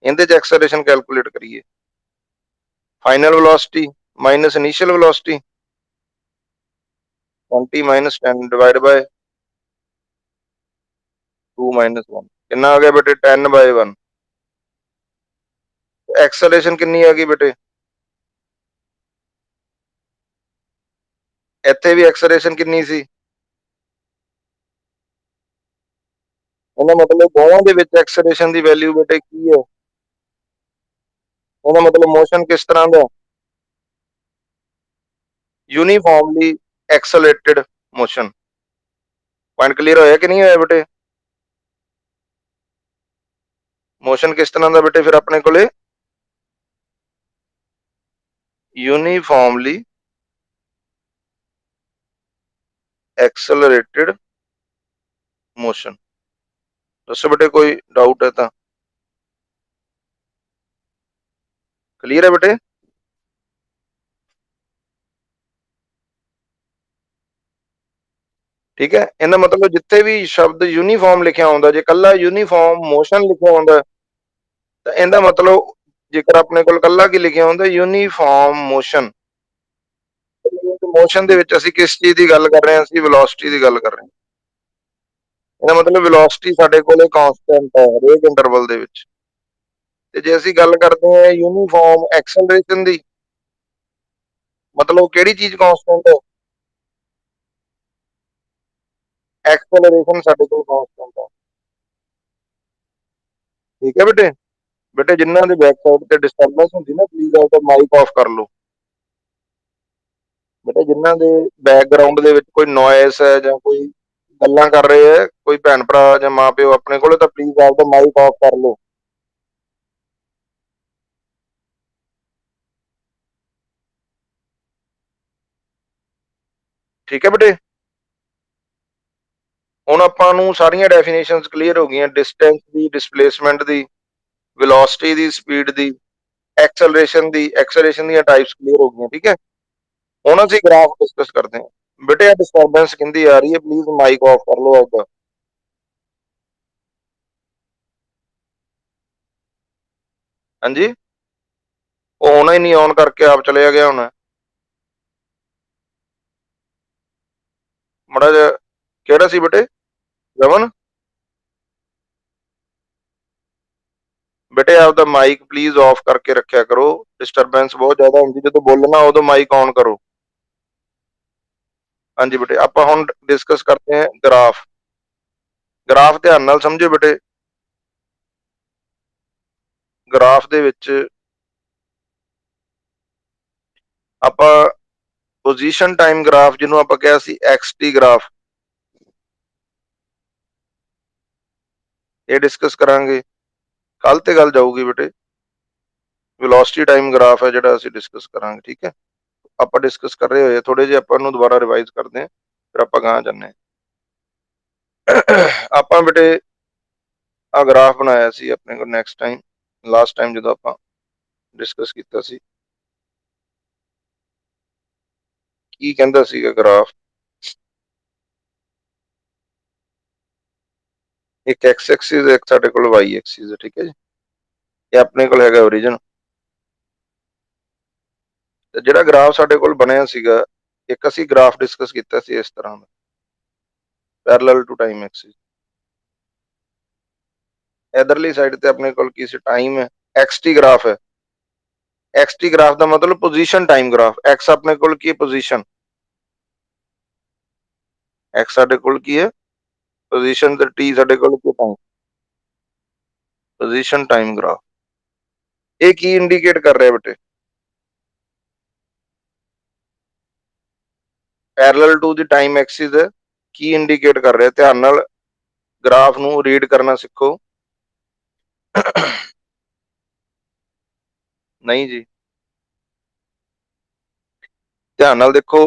A: इहदे च एक्सेलरेशन कैलकुलेट करिए, final velocity minus initial velocity 20 - 10 divide by 2 - 1 कितना आ गया बेटे 10/1। एक्सेलरेशन कितनी आ गई बेटे, इत्थे भी एक्सेलरेशन कितनी सी ਇਹਦਾ ਮਤਲਬ ਦੋਵਾਂ ਦੇ ਵਿੱਚ ਐਕਸਲਰੇਸ਼ਨ ਦੀ ਵੈਲਿਊ ਬੇਟੇ ਕੀ ਹੈ? ਇਹਦਾ ਮਤਲਬ ਮੋਸ਼ਨ ਕਿਸ ਤਰ੍ਹਾਂ ਦਾ? ਯੂਨੀਫਾਰਮਲੀ ਐਕਸਲਰੇਟਿਡ ਮੋਸ਼ਨ। ਪੁਆਇੰਟ ਕਲੀਅਰ ਹੋਇਆ ਕਿ ਨਹੀਂ ਹੋਇਆ ਬੇਟੇ? ਮੋਸ਼ਨ ਕਿਸ ਤਰ੍ਹਾਂ ਦਾ ਬੇਟੇ ਫਿਰ ਆਪਣੇ ਕੋਲੇ? ਯੂਨੀਫਾਰਮਲੀ ਐਕਸਲਰੇਟਿਡ ਮੋਸ਼ਨ। ਦੱਸੋ ਬੇਟੇ ਕੋਈ ਡਾਊਟ ਹੈ ਤਾਂ? ਕਲੀਅਰ ਹੈ ਬੇਟੇ? ਠੀਕ ਹੈ, ਇਹਦਾ ਮਤਲਬ ਜਿੱਥੇ ਵੀ ਸ਼ਬਦ ਯੂਨੀਫਾਰਮ ਲਿਖਿਆ ਹੁੰਦਾ, ਜੇ ਕੱਲਾ ਯੂਨੀਫਾਰਮ ਮੋਸ਼ਨ ਲਿਖਿਆ ਹੁੰਦਾ ਤਾਂ ਇਹਦਾ ਮਤਲਬ ਜੇਕਰ ਆਪਣੇ ਕੋਲ ਕੱਲਾ ਕੀ ਲਿਖਿਆ ਹੁੰਦਾ? Uniform motion. ਮੋਸ਼ਨ ਦੇ ਵਿੱਚ ਅਸੀਂ ਕਿਸ ਚੀਜ਼ ਦੀ ਗੱਲ ਕਰ ਰਹੇ ਹਾਂ? ਅਸੀਂ ਵੈਲੋਸਿਟੀ ਦੀ ਗੱਲ ਕਰ ਰਹੇ ਹਾਂ। ਇਹਦਾ ਮਤਲਬ ਵੈਲੋਸਿਟੀ ਸਾਡੇ ਕੋਲੇ ਕਾਂਸਟੈਂਟ ਹੈ ਹਰੇਕ ਇੰਟਰਵਲ ਦੇ ਵਿੱਚ। ਤੇ ਜੇ ਅਸੀਂ ਗੱਲ ਕਰਦੇ ਹਾਂ ਯੂਨੀਫਾਰਮ ਐਕਸਲਰੇਸ਼ਨ ਦੀ, ਮਤਲਬ ਕਿਹੜੀ ਚੀਜ਼ ਕਾਂਸਟੈਂਟ ਹੈ? ਐਕਸਲਰੇਸ਼ਨ ਸਾਡੇ ਕੋਲ ਕਾਂਸਟੈਂਟ ਹੈ। ਠੀਕ ਹੈ ਬੇਟੇ? ਬੇਟੇ ਜਿਨ੍ਹਾਂ ਦੇ ਬੈਕ ਸਾਈਡ ਤੇ ਡਿਸਟਰਬੈਂਸ ਹੁੰਦੀ ਨਾ, ਪਲੀਜ਼ ਆਪਦਾ ਮਾਈਕ ਆਫ ਕਰ ਲਓ। ਬੇਟੇ ਜਿਨ੍ਹਾਂ ਦੇ ਬੈਕਗ੍ਰਾਉਂਡ ਦੇ ਵਿੱਚ ਕੋਈ ਨੋਇਸ ਹੈ ਜਾਂ ਕੋਈ ਗੱਲਾਂ ਕਰ ਰਹੇ ਹੈ, ਕੋਈ ਭੈਣ ਭਰਾ ਜਾਂ ਮਾਂ ਪਿਓ ਆਪਣੇ ਕੋਲ, ਤਾਂ ਪਲੀਜ਼ ਆਪਦਾ ਮਾਈਕ ਆਫ ਕਰ ਲਓ। ਠੀਕ ਹੈ ਬੇਟੇ? ਹੁਣ ਆਪਾਂ ਨੂੰ ਸਾਰੀਆਂ ਡੈਫੀਨੇਸ਼ਨਸ ਕਲੀਅਰ ਹੋ ਗਈਆਂ, ਡਿਸਟੈਂਸ ਦੀ, ਡਿਸਪਲੇਸਮੈਂਟ ਦੀ, ਵੈਲੋਸਿਟੀ ਦੀ, ਸਪੀਡ ਦੀ, ਐਕਸਲਰੇਸ਼ਨ ਦੀਆਂ ਟਾਈਪਸ ਕਲੀਅਰ ਹੋ ਗਈਆਂ। ਠੀਕ ਹੈ, ਹੁਣ ਅਸੀਂ ਗ੍ਰਾਫ ਡਿਸਕਸ ਕਰਦੇ ਹਾਂ। ਬੇਟੇ ਇਹ ਡਿਸਟਰਬੈਂਸ ਕਿੰਦੀ ਆ ਰਹੀ ਹੈ? ਪਲੀਜ਼ ਮਾਈਕ ਆਫ ਕਰ ਲਓ ਆਪਦਾ। ਹਾਂਜੀ, ਉਹ ਹੋਣਾ ਹੀ ਨਹੀਂ, ਆਨ ਕਰਕੇ ਆਪ ਚਲਿਆ ਗਿਆ ਹੁਣ। ਮੜਾ ਜਿਹਾ ਕਿਹੜਾ ਸੀ ਬੇਟੇ? ਰਮਨ ਬੇਟੇ ਆਪਦਾ ਮਾਈਕ ਪਲੀਜ਼ ਆਫ ਕਰਕੇ ਰੱਖਿਆ ਕਰੋ, ਡਿਸਟਰਬੈਂਸ ਬਹੁਤ ਜ਼ਿਆਦਾ ਹੁੰਦੀ, ਜਦੋਂ ਬੋਲਣਾ ਉਦੋਂ ਮਾਈਕ ਆਨ ਕਰੋ। ਹਾਂਜੀ ਬੇਟੇ, ਆਪਾਂ ਹੁਣ ਡਿਸਕਸ ਕਰਦੇ ਹਾਂ ਗ੍ਰਾਫ। ਗ੍ਰਾਫ ਧਿਆਨ ਨਾਲ ਸਮਝੋ ਬੇਟੇ। ਗ੍ਰਾਫ ਦੇ ਵਿੱਚ ਆਪਾਂ ਪੋਜੀਸ਼ਨ ਟਾਈਮ ਗ੍ਰਾਫ, ਜਿਹਨੂੰ ਆਪਾਂ ਕਿਹਾ ਸੀ XT ਗ੍ਰਾਫ, ਇਹ ਡਿਸਕਸ ਕਰਾਂਗੇ। ਕੱਲ ਤੇ ਗੱਲ ਜਾਊਗੀ ਬੇਟੇ। ਵੈਲੋਸਿਟੀ ਟਾਈਮ ਗ੍ਰਾਫ ਹੈ ਜਿਹੜਾ ਅਸੀਂ ਡਿਸਕਸ ਕਰਾਂਗੇ। ਠੀਕ ਹੈ, ਆਪਾਂ ਡਿਸਕਸ ਕਰ ਰਹੇ ਹੋਏ ਥੋੜੇ ਜਿਹੇ, ਆਪਾਂ ਨੂੰ ਦੁਬਾਰਾ ਰਿਵਾਈਜ਼ ਕਰਦੇ ਹਾਂ, ਫਿਰ ਆਪਾਂ ਗਾਂ ਜਾਂਦੇ ਹਾਂ। ਆਪਾਂ ਬੇਟੇ ਆ ਗ੍ਰਾਫ ਬਣਾਇਆ ਸੀ ਆਪਣੇ ਕੋਲ ਨੈਕਸਟ ਟਾਈਮ, ਲਾਸਟ ਟਾਈਮ ਜਦੋਂ ਆਪਾਂ ਡਿਸਕਸ ਕੀਤਾ ਸੀ। ਕੀ ਕਹਿੰਦਾ ਸੀਗਾ ਗ੍ਰਾਫ? ਇੱਕ ਐਕਸ ਐਕਸਿਸ, ਇੱਕ ਸਾਡੇ ਕੋਲ ਵਾਈ ਐਕਸਿਸ ਹੈ। ਠੀਕ ਹੈ ਜੀ, ਇਹ ਆਪਣੇ ਕੋਲ ਹੈਗਾ ਓਰੀਜਨ। ਤੇ ਜਿਹੜਾ ਗ੍ਰਾਫ ਸਾਡੇ ਕੋਲ ਬਣਿਆ ਸੀਗਾ, ਇੱਕ ਅਸੀਂ ਗ੍ਰਾਫ ਡਿਸਕਸ ਕੀਤਾ ਸੀ ਇਸ ਤਰ੍ਹਾਂ ਦਾ, ਪੈਰਲਲ ਟੂ ਟਾਈਮ ਐਕਸਿਸ। ਇਧਰਲੀ ਸਾਈਡ ਤੇ ਆਪਣੇ ਕੋਲ ਕੀ ਸੀ? ਟਾਈਮ ਹੈ, XT ਗ੍ਰਾਫ ਹੈ। XT ਗ੍ਰਾਫ ਦਾ ਮਤਲਬ ਪੋਜੀਸ਼ਨ ਟਾਈਮ ਗ੍ਰਾਫ। X ਆਪਣੇ ਕੋਲ ਕੀ ਹੈ? ਪੋਜੀਸ਼ਨ। X ਸਾਡੇ ਕੋਲ ਕੀ ਹੈ? ਪੋਜੀਸ਼ਨ, ਤੇ T ਸਾਡੇ ਕੋਲ ਕੀ? ਟਾਈਮ। ਪੋਜੀਸ਼ਨ ਟਾਈਮ ਗ੍ਰਾਫ ਇਹ ਕੀ ਇੰਡੀਕੇਟ ਕਰ ਰਿਹਾ ਬੇਟੇ? Parallel to the time Axis Ki indicate ਕਰ ਰਿਹਾ? ਧਿਆਨ ਨਾਲ ਗ੍ਰਾਫ ਨੂੰ ਰੀਡ ਕਰਨਾ ਸਿੱਖੋ। ਨਹੀਂ ਜੀ, ਧਿਆਨ ਨਾਲ ਦੇਖੋ।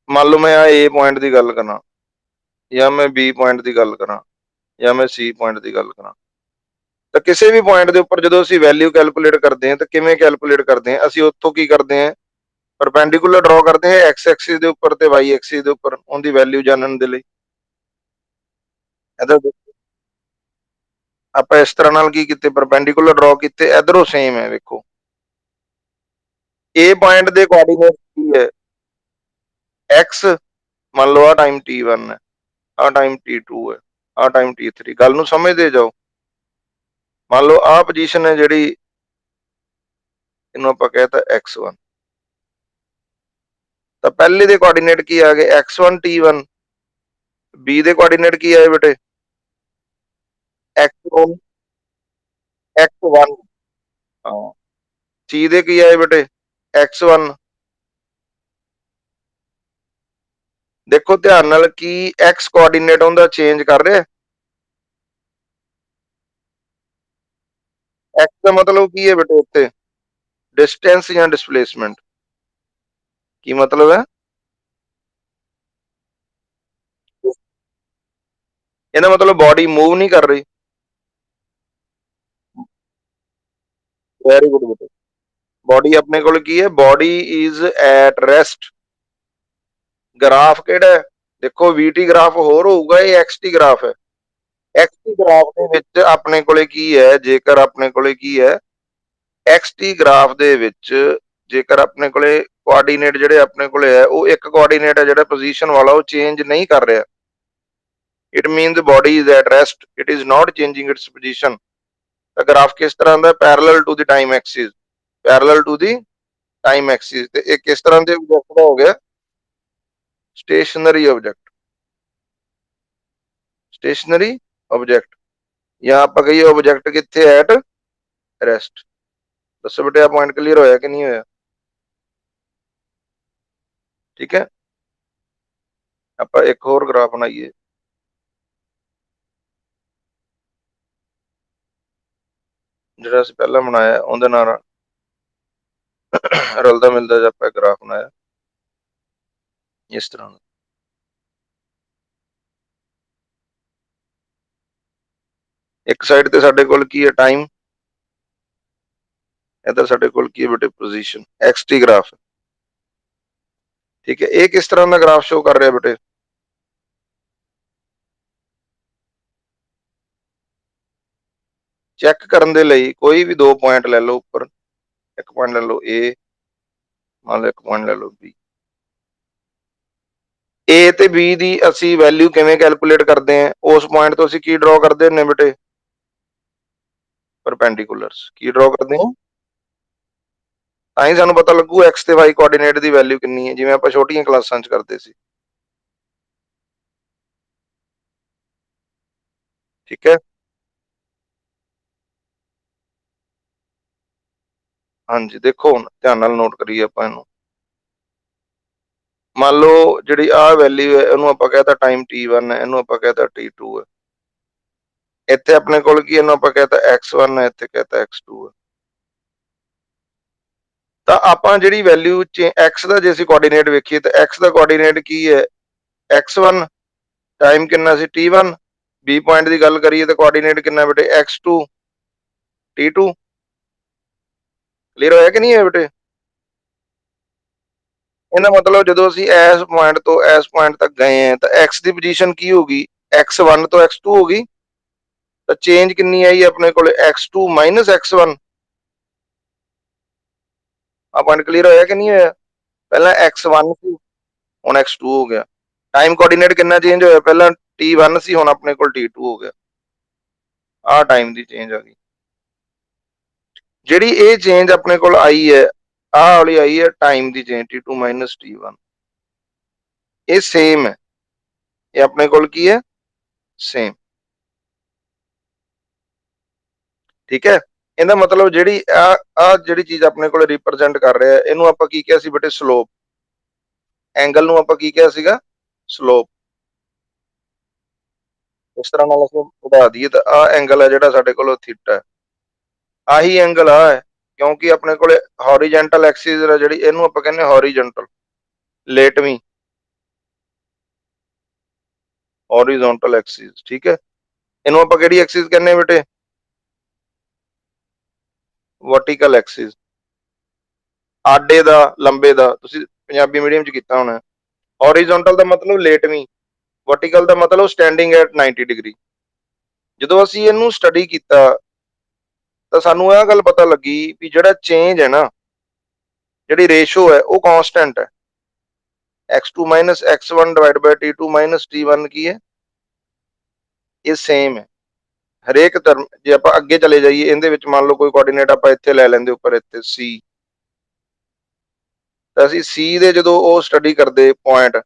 A: ਮੰਨ ਲਓ ਮੈਂ ਆ A ਪੁਆਇੰਟ ਦੀ ਗੱਲ ਕਰਾਂ, ਜਾਂ ਮੈਂ B ਪੁਆਇੰਟ ਦੀ ਗੱਲ ਕਰਾਂ, ਜਾਂ ਮੈਂ C ਪੁਆਇੰਟ ਦੀ ਗੱਲ ਕਰਾਂ, ਤਾਂ ਕਿਸੇ ਵੀ ਪੁਆਇੰਟ ਦੇ ਉੱਪਰ ਜਦੋਂ ਅਸੀਂ ਵੈਲਿਊ ਕੈਲਕੂਲੇਟ ਕਰਦੇ ਹਾਂ ਤਾਂ ਕਿਵੇਂ ਕੈਲਕੂਲੇਟ ਕਰਦੇ ਹਾਂ? ਅਸੀਂ ਉੱਥੋਂ ਕੀ ਕਰਦੇ ਹਾਂ? ਪਰਪੈਂਡੀਕੂਲਰ ਡਰਾ ਕਰਦੇ ਹਾਂ X ਐਕਸਿਸ ਦੇ ਉੱਪਰ ਤੇ Y ਐਕਸਿਸ ਦੇ ਉੱਪਰ, ਉਹਦੀ ਵੈਲਿਊ ਜਾਣਨ ਦੇ ਲਈ। ਇਹਦਾ ਆਪਾਂ ਇਸ ਤਰ੍ਹਾਂ ਨਾਲ ਕੀ ਕੀਤੇ? ਪਰਪੈਂਡੀਕੂਲਰ ਡਰਾ ਕੀਤੇ। ਇਧਰੋਂ ਸੇਮ ਹੈ, ਵੇਖੋ A ਪੁਆਇੰਟ ਦੇ ਕੋਆਰਡੀਨੇਟ ਕੀ ਹੈ? X। ਮੰਨ ਲਓ ਆ ਟਾਈਮ T1 ਹੈ, ਆ ਟਾਈਮ T2 ਹੈ, ਆ ਟਾਈਮ T3। ਗੱਲ ਨੂੰ ਸਮਝਦੇ ਜਾਓ। ਮੰਨ ਲਓ ਆ ਪੋਜੀਸ਼ਨ ਹੈ ਜਿਹੜੀ, ਇਹਨੂੰ ਆਪਾਂ ਕਹਿਤਾ X1, ਤਾਂ ਪਹਿਲੇ ਦੇ ਕੋਆਰਡੀਨੇਟ ਕੀ ਆ ਗਏ? X1 T1। B ਦੇ ਕੋਆਰਡੀਨੇਟ ਕੀ ਆਏ ਬੇਟੇ? x1 x1 ਹਾਂ c ਦੇ ਕੀ ਆਏ ਬੇਟੇ x1 ਦੇਖੋ ਧਿਆਨ ਨਾਲ ਕੀ x ਕੋਆਰਡੀਨੇਟ ਉਹਦਾ ਚੇਂਜ ਕਰ ਰਿਹਾ x ਦਾ ਮਤਲਬ ਕੀ ਹੈ ਬੇਟੇ ਉੱਤੇ डिस्टेंस या डिस्प्लेसमेंट की मतलब है ਇਹਦਾ ਮਤਲਬ ਬਾਡੀ ਮੂਵ ਨਹੀਂ ਕਰ ਰਹੀ ਵੈਰੀ ਗੁੱਡ ਬੇਟੇ ਬਾਡੀ ਆਪਣੇ ਕੋਲ ਕੀ ਹੈ body is at rest graph ਕਿਹੜਾ ਹੈ ਦੇਖੋ vt ਗ੍ਰਾਫ ਹੋਰ ਹੋਊਗਾ ਇਹ xt ਗ੍ਰਾਫ ਹੈ xt ਗ੍ਰਾਫ ਦੇ ਵਿੱਚ ਆਪਣੇ ਕੋਲੇ ਕੀ ਹੈ ਜੇਕਰ ਆਪਣੇ ਕੋਲੇ ਕੀ ਹੈ xt ਗ੍ਰਾਫ ਦੇ ਵਿੱਚ ਜੇਕਰ ਆਪਣੇ ਕੋਲੇ ਕੋਆਰਡੀਨੇਟ ਜਿਹੜੇ ਆਪਣੇ ਕੋਲੇ ਹੈ ਉਹ ਇੱਕ ਕੋਆਰਡੀਨੇਟ ਹੈ ਜਿਹੜਾ ਪੋਜੀਸ਼ਨ ਵਾਲਾ ਉਹ ਚੇਂਜ ਨਹੀਂ ਕਰ ਰਿਹਾ it means the body is at rest it is not changing its position ਤਾਂ ਗ੍ਰਾਫ ਕਿਸ ਤਰ੍ਹਾਂ ਦਾ parallel to the time Axis parallel to the time Axis ਤੇ ਇਹ ਕਿਸ ਤਰ੍ਹਾਂ ਦੇ ਆਬਜੈਕਟ ਦਾ ਹੋ ਗਿਆ ਸਟੇਸ਼ਨਰੀ ਆਬਜੈਕਟ ਸਟੇਸ਼ਨਰੀ ਆਬਜੈਕਟ ਜਾਂ ਆਪਾਂ ਕਹੀਏ ਆਬਜੈਕਟ ਕਿੱਥੇ ਐਟ ਰੈਸਟ ਦੱਸੋ ਬੇਟੇ ਆ ਪੁਆਇੰਟ ਕਲੀਅਰ ਹੋਇਆ ਕਿ ਨਹੀਂ ਹੋਇਆ ਠੀਕ ਹੈ ਆਪਾਂ ਇੱਕ ਹੋਰ ਗ੍ਰਾਫ ਬਣਾਈਏ ਜਿਹੜਾ ਅਸੀਂ ਪਹਿਲਾਂ ਬਣਾਇਆ ਉਹਦੇ ਨਾਲ ਰਲਦਾ ਮਿਲਦਾ ਜਿਹਾ ਆਪਾਂ ਗ੍ਰਾਫ ਬਣਾਇਆ ਇਸ ਤਰ੍ਹਾਂ ਦਾ ਇੱਕ ਸਾਈਡ ਤੇ ਸਾਡੇ ਕੋਲ ਕੀ ਹੈ ਟਾਈਮ ਇਧਰ ਸਾਡੇ ਕੋਲ ਕੀ ਹੈ ਬੇਟੇ ਪੋਜੀਸ਼ਨ xt ਗ੍ਰਾਫ ਠੀਕ ਹੈ ਇਹ ਕਿਸ ਤਰ੍ਹਾਂ ਦਾ ਗ੍ਰਾਫ ਸ਼ੋ ਕਰ ਰਿਹਾ ਬੇਟੇ ਚੈੱਕ ਕਰਨ ਦੇ ਲਈ ਕੋਈ ਵੀ ਦੋ ਪੁਆਇੰਟ ਲੈ ਲਓ ਉੱਪਰ ਇੱਕ ਪੁਆਇੰਟ ਲੈ ਲਓ a ਮੰਨ ਲਓ ਇੱਕ ਪੁਆਇੰਟ ਲੈ ਲਓ b a ਤੇ b ਦੀ ਅਸੀਂ ਵੈਲਿਊ ਕਿਵੇਂ ਕੈਲਕੂਲੇਟ ਕਰਦੇ ਹਾਂ ਉਸ ਪੁਆਇੰਟ ਤੋਂ ਅਸੀਂ ਕੀ ਡਰਾ ਕਰਦੇ ਹੁੰਨੇ ਬੇਟੇ ਪਰਪੈਂਡੀਕੂਲਰਸ ਕੀ ਡਰਾ ਕਰਦੇ ਹਾਂ ਤਾਂ ਹੀ ਸਾਨੂੰ ਪਤਾ ਲੱਗੂ x ਤੇ y ਕੋਆਰਡੀਨੇਟ ਦੀ ਵੈਲਿਊ ਕਿੰਨੀ ਹੈ ਜਿਵੇਂ ਆਪਾਂ ਛੋਟੀਆਂ ਕਲਾਸਾਂ 'ਚ ਕਰਦੇ ਸੀ ਠੀਕ ਹੈ ਹਾਂਜੀ ਦੇਖੋ ਹੁਣ ਧਿਆਨ ਨਾਲ ਨੋਟ ਕਰੀਏ ਆਪਾਂ ਇਹਨੂੰ ਮੰਨ ਲਓ ਜਿਹੜੀ ਆਹ ਵੈਲਿਊ ਹੈ ਇਹਨੂੰ ਆਪਾਂ ਕਹਤਾ ਟਾਈਮ t1 ਹੈ ਇਹਨੂੰ ਆਪਾਂ ਕਹਤਾ t2 ਹੈ ਇੱਥੇ ਆਪਣੇ ਕੋਲ ਕੀ ਇਹਨੂੰ ਆਪਾਂ ਕਹਤਾ x1 ਹੈ ਇੱਥੇ ਕਹਤਾ x2 ਹੈ ਤਾਂ ਆਪਾਂ ਜਿਹੜੀ ਵੈਲਿਊ x ਦਾ ਜੇ ਅਸੀਂ ਕੋਆਰਡੀਨੇਟ ਵੇਖੀਏ ਤਾਂ x ਦਾ ਕੋਆਰਡੀਨੇਟ ਕੀ ਹੈ x1 ਟਾਈਮ ਕਿੰਨਾ ਸੀ t1 b ਪੁਆਇੰਟ ਦੀ ਗੱਲ ਕਰੀਏ ਤਾਂ ਕੋਆਰਡੀਨੇਟ ਕਿੰਨਾ ਬੇਟੇ x2 t2 ਕਲੀਅਰ ਹੋਇਆ ਕਿ ਨਹੀਂ ਹੈ ਬੇਟੇ ਇਹਦਾ ਮਤਲਬ ਜਦੋਂ ਅਸੀਂ ਇਸ ਪੁਆਇੰਟ ਤੋਂ ਇਸ ਪੁਆਇੰਟ ਤੱਕ ਗਏ ਆ ਤਾਂ x ਦੀ ਪੋਜੀਸ਼ਨ ਕੀ ਹੋਗੀ x1 ਤੋਂ x2 ਹੋ ਗਈ ਤਾਂ ਚੇਂਜ ਕਿੰਨੀ ਆਈ ਆਪਣੇ ਕੋਲੇ x2 x1 ਆ ਪੁਆਇੰਟ ਕਲੀਅਰ ਹੋਇਆ ਕਿ ਨਹੀਂ ਹੋਇਆ ਪਹਿਲਾਂ x1 ਸੀ ਹੁਣ x2 ਹੋ ਗਿਆ ਟਾਈਮ ਕੋਆਰਡੀਨੇਟ ਕਿੰਨਾ ਚੇਂਜ ਹੋਇਆ ਪਹਿਲਾਂ t1 ਸੀ ਹੁਣ ਆਪਣੇ ਕੋਲ t2 ਹੋ ਗਿਆ ਆਹ ਟਾਈਮ ਦੀ ਚੇਂਜ ਆ ਗਈ ਜਿਹੜੀ ਇਹ ਚੇਂਜ ਆਪਣੇ ਕੋਲ ਆਈ ਹੈ ਆਹ ਵਾਲੀ ਆਈ ਹੈ ਟਾਈਮ ਦੀ ਚੇਂਜ t2 t1 ਇਹ ਸੇਮ ਹੈ ਇਹ ਆਪਣੇ ਕੋਲ ਕੀ ਹੈ ਸੇਮ ਠੀਕ ਹੈ ਇਹਦਾ ਮਤਲਬ ਜਿਹੜੀ ਆ ਜਿਹੜੀ ਚੀਜ਼ ਆਪਣੇ ਕੋਲ ਰਿਪਰੈਜ਼ੈਂਟ ਕਰ ਰਿਹਾ ਇਹਨੂੰ ਆਪਾਂ ਕੀ ਕਿਹਾ ਸੀ ਬੇਟੇ ਸਲੋਪ ਐਂਗਲ ਨੂੰ ਆਪਾਂ ਕੀ ਕਿਹਾ ਸੀਗਾ ਸਲੋਪ ਇਸ ਤਰ੍ਹਾਂ ਨਾਲ ਅਸੀਂ ਵਧਾ ਦਈਏ ਤਾਂ ਆ ਐਂਗਲ ਹੈ ਜਿਹੜਾ ਸਾਡੇ ਕੋਲ ਥੀਟਾ ਆਹੀ ਐਂਗਲ ਆ ਹੈ ਕਿਉਂਕਿ ਆਪਣੇ ਕੋਲੇ ਹੌਰੀਜ਼ੌਂਟਲ ਐਕਸਿਸ ਹੈ ਜਿਹੜੀ ਇਹਨੂੰ ਆਪਾਂ ਕਹਿੰਦੇ ਹੌਰੀਜ਼ੌਂਟਲ ਲੇਟਵੀਂ ਹੌਰੀਜ਼ੌਂਟਲ ਐਕਸਿਸ ਠੀਕ ਹੈ ਇਹਨੂੰ ਆਪਾਂ ਕਿਹੜੀ ਐਕਸਿਸ ਕਹਿੰਦੇ ਬੇਟੇ ਵਰਟੀਕਲ ਐਕਸਿਸ ਆਡੇ ਦਾ ਲੰਬੇ ਦਾ ਤੁਸੀਂ ਪੰਜਾਬੀ ਮੀਡੀਅਮ ਚ ਕੀਤਾ ਹੋਣਾ ਹੌਰੀਜ਼ੌਂਟਲ ਦਾ ਮਤਲਬ ਲੇਟਵੀਂ ਵਰਟੀਕਲ ਦਾ ਮਤਲਬ ਸਟੈਂਡਿੰਗ ਐਟ 90 ਡਿਗਰੀ ਜਦੋਂ ਅਸੀਂ ਇਹਨੂੰ ਸਟੱਡੀ ਕੀਤਾ ਤਾਂ ਸਾਨੂੰ ਇਹ ਗੱਲ ਪਤਾ ਲੱਗੀ ਵੀ ਜਿਹੜਾ ਚੇਂਜ ਹੈ ਨਾ ਜਿਹੜੀ ਰੇਸ਼ੋ ਹੈ ਉਹ ਕਾਂਸਟੈਂਟ ਹੈ x2 x1 t2 t1 ਕੀ ਹੈ ਇਹ ਸੇਮ ਹੈ ਹਰੇਕ ਟਰਮ ਜੇ ਆਪਾਂ ਅੱਗੇ ਚਲੇ ਜਾਈਏ ਇਹਦੇ ਵਿੱਚ ਮੰਨ ਲਓ ਕੋਈ ਕੋਆਰਡੀਨੇਟ ਆਪਾਂ ਇੱਥੇ ਲੈ ਲੈਂਦੇ ਉੱਪਰ ਇੱਥੇ c ਤਾਂ ਅਸੀਂ c ਦੇ ਜਦੋਂ ਉਹ ਸਟੱਡੀ ਕਰਦੇ ਪੁਆਇੰਟ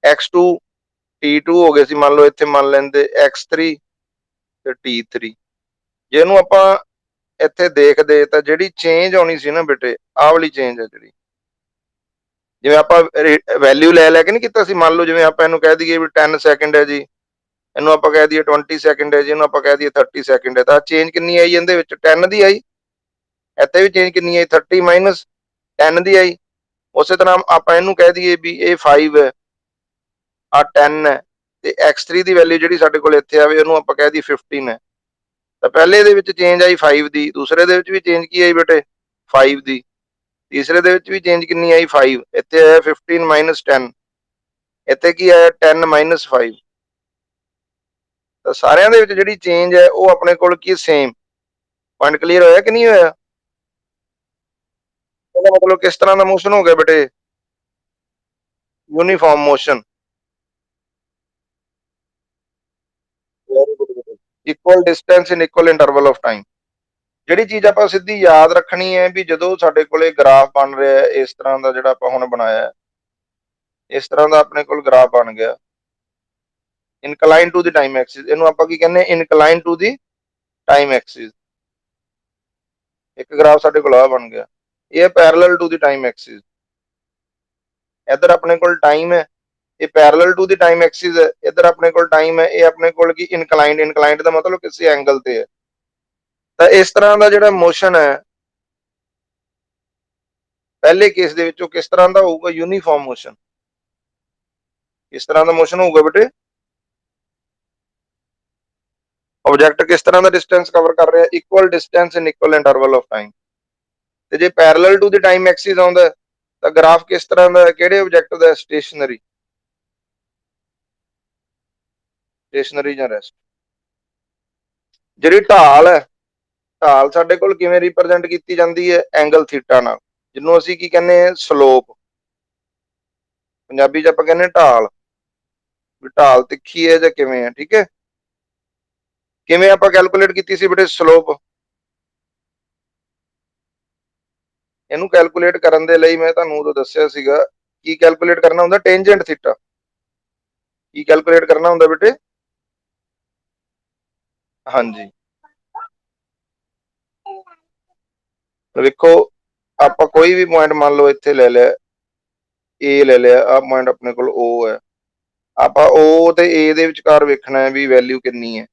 A: x2 t2 ਹੋ ਗਏ ਸੀ ਮੰਨ ਲਓ ਇੱਥੇ ਮੰਨ ਲੈਂਦੇ x3 ਤੇ T3। ਜੇ ਇਹਨੂੰ ਆਪਾਂ ਇੱਥੇ ਦੇਖਦੇ ਤਾਂ ਜਿਹੜੀ ਚੇਂਜ ਆਉਣੀ ਸੀ ਨਾ ਬੇਟੇ, ਆਹ ਵਾਲੀ ਚੇਂਜ ਹੈ ਜਿਹੜੀ, ਜਿਵੇਂ ਆਪਾਂ ਵੈਲਿਊ ਲੈ ਕੇ ਨਹੀਂ ਕੀਤਾ ਸੀ, ਮੰਨ ਲਓ ਜਿਵੇਂ ਆਪਾਂ ਇਹਨੂੰ ਕਹਿ ਦਈਏ ਵੀ 10 ਸੈਕਿੰਡ ਹੈ ਜੀ, ਇਹਨੂੰ ਆਪਾਂ ਕਹਿ ਦਈਏ 20 ਸੈਕਿੰਡ ਹੈ ਜੀ, ਇਹਨੂੰ ਆਪਾਂ ਕਹਿ ਦਈਏ 30 ਸੈਕਿੰਡ ਹੈ, ਤਾਂ ਚੇਂਜ ਕਿੰਨੀ ਆਈ ਇਹਦੇ ਵਿੱਚ? 10 ਦੀ ਆਈ। ਇੱਥੇ ਵੀ ਚੇਂਜ ਕਿੰਨੀ ਆਈ? 30 ਮਾਈਨਸ 10 ਦੀ ਆਈ। ਉਸੇ ਤਰ੍ਹਾਂ ਆਪਾਂ ਇਹਨੂੰ ਕਹਿ ਦਈਏ ਵੀ ਇਹ 5 ਹੈ, ਆ 10 ਹੈ, ਤੇ x3 ਦੀ ਵੈਲਿਊ ਜਿਹੜੀ ਸਾਡੇ ਕੋਲ ਇੱਥੇ ਆਵੇ ਉਹਨੂੰ ਆਪਾਂ ਕਹਿ ਦਈਏ 15 ਹੈ। ਤਾਂ ਪਹਿਲੇ ਇਹਦੇ ਵਿੱਚ ਚੇਂਜ ਆਈ 5 ਦੀ, ਦੂਸਰੇ ਦੇ ਵਿੱਚ ਵੀ ਚੇਂਜ ਕੀ ਆਈ ਬੇਟੇ? 5 ਦੀ, ਤੀਸਰੇ ਦੇ ਵਿੱਚ ਵੀ ਚੇਂਜ ਕਿੰਨੀ ਆਈ? 5। ਇੱਥੇ ਆਇਆ 15 ਮਾਈਨਸ 10, ਇੱਥੇ ਕੀ ਆਇਆ? 10 ਮਾਈਨਸ 5। ਤਾਂ ਸਾਰਿਆਂ ਦੇ ਵਿੱਚ ਜਿਹੜੀ ਚੇਂਜ ਹੈ ਉਹ ਆਪਣੇ ਕੋਲ ਕੀ ਸੇਮ। ਪੁਆਇੰਟ ਕਲੀਅਰ ਹੋਇਆ ਕਿ ਨਹੀਂ ਹੋਇਆ? ਇਹਦਾ ਮਤਲਬ ਕਿਸ ਤਰ੍ਹਾਂ ਦਾ ਮੋਸ਼ਨ ਹੋ ਗਿਆ ਬੇਟੇ? Uniform motion. Equal distance in equal interval of time. ਜਿਹੜੀ ਚੀਜ਼ ਆਪਾਂ ਸਿੱਧੀ ਯਾਦ ਰੱਖਣੀ ਹੈ ਵੀ ਜਦੋਂ ਸਾਡੇ ਕੋਲੇ ਗ੍ਰਾਫ ਬਣ ਰਿਹਾ ਹੈ ਇਸ ਤਰ੍ਹਾਂ ਦਾ ਜਿਹੜਾ ਆਪਾਂ ਹੁਣ ਬਣਾਇਆ, ਇਸ ਤਰ੍ਹਾਂ ਦਾ ਆਪਣੇ ਕੋਲ ਗ੍ਰਾਫ ਬਣ ਗਿਆ, incline to the time Axis, ਇਹਨੂੰ ਆਪਾਂ ਕੀ ਕਹਿੰਦੇ? Incline to the time Axis. ਇੱਕ ਗ੍ਰਾਫ ਸਾਡੇ ਕੋਲ ਆ ਬਣ ਗਿਆ, ਇਹ ਹੈ parallel to the time Axis. ਇੱਧਰ ਆਪਣੇ ਕੋਲ ਟਾਈਮ ਹੈ, ਇਹ parallel to the time Axis ਹੈ, ਇੱਧਰ ਆਪਣੇ ਕੋਲ ਟਾਈਮ ਹੈ, ਇਹ ਆਪਣੇ ਕੋਲ ਕੀ ਇਨਕਲਾਈਨਡ। ਇਨਕਲਾਈਨਡ ਦਾ ਮਤਲਬ ਕਿਸੇ ਐਂਗਲ ਤੇ ਹੈ। ਤਾਂ ਇਸ ਤਰ੍ਹਾਂ ਦਾ ਜਿਹੜਾ ਮੋਸ਼ਨ ਹੈ ਪਹਿਲੇ ਕੇਸ ਦੇ ਵਿੱਚ ਉਹ ਕਿਸ ਤਰ੍ਹਾਂ ਦਾ ਹੋਊਗਾ? Uniform motion. ਇਸ ਤਰ੍ਹਾਂ ਦਾ ਮੋਸ਼ਨ ਹੋਊਗਾ ਬੇਟੇ। ਆਬਜੈਕਟ ਕਿਸ ਤਰ੍ਹਾਂ ਦਾ ਡਿਸਟੈਂਸ ਕਵਰ ਕਰ ਰਿਹਾ? Equal distance in equal interval of time. ਤੇ ਜੇ parallel to the time Axis ਆਉਂਦਾ ਤਾਂ ਗ੍ਰਾਫ ਕਿਸ ਤਰ੍ਹਾਂ ਦਾ? ਕਿਹੜੇ ਆਬਜੈਕਟ ਦਾ? ਸਟੇਸ਼ਨਰੀ। ਸਟੇਸ਼ਨਰੀ ਜਾਂ ਰੈਸਟ। ਜਿਹੜੀ ਢਾਲ ਹੈ, ਢਾਲ ਸਾਡੇ ਕੋਲ ਕਿਵੇਂ ਰਿਪਰੈਜ਼ੈਂਟ ਕੀਤੀ ਜਾਂਦੀ ਹੈ? ਐਂਗਲ ਥੀਟਾ ਨਾਲ, ਜਿਹਨੂੰ ਅਸੀਂ ਕੀ ਕਹਿੰਦੇ ਆ? ਸਲੋਪ। ਪੰਜਾਬੀ ਚ ਆਪਾਂ ਕਹਿੰਦੇ ਢਾਲ, ਵੀ ਢਾਲ ਤਿੱਖੀ ਹੈ ਜਾਂ ਕਿਵੇਂ ਹੈ। ਠੀਕ ਹੈ। ਕਿਵੇਂ ਆਪਾਂ ਕੈਲਕੂਲੇਟ ਕੀਤੀ ਸੀ ਬੇਟੇ ਸਲੋਪ? ਇਹਨੂੰ ਕੈਲਕੂਲੇਟ ਕਰਨ ਦੇ ਲਈ ਮੈਂ ਤੁਹਾਨੂੰ ਉਦੋਂ ਦੱਸਿਆ ਸੀਗਾ ਕੀ ਕੈਲਕੂਲੇਟ ਕਰਨਾ ਹੁੰਦਾ? Tangent theta. ਕੀ ਕੈਲਕੂਲੇਟ ਕਰਨਾ ਹੁੰਦਾ ਬੇਟੇ? ਹਾਂਜੀ, ਵੇਖੋ ਆਪਾਂ ਕੋਈ ਵੀ ਪੁਆਇੰਟ ਮੰਨ ਲਓ ਇੱਥੇ ਲੈ ਲਿਆ, A ਲੈ ਲਿਆ, ਆਹ ਪੁਆਇੰਟ ਆਪਣੇ ਕੋਲ O ਹੈ, ਆਪਾਂ O ਤੇ A ਦੇ ਵਿਚਕਾਰ ਵੇਖਣਾ ਹੈ ਵੀ ਵੈਲਿਊ ਕਿੰਨੀ ਹੈ।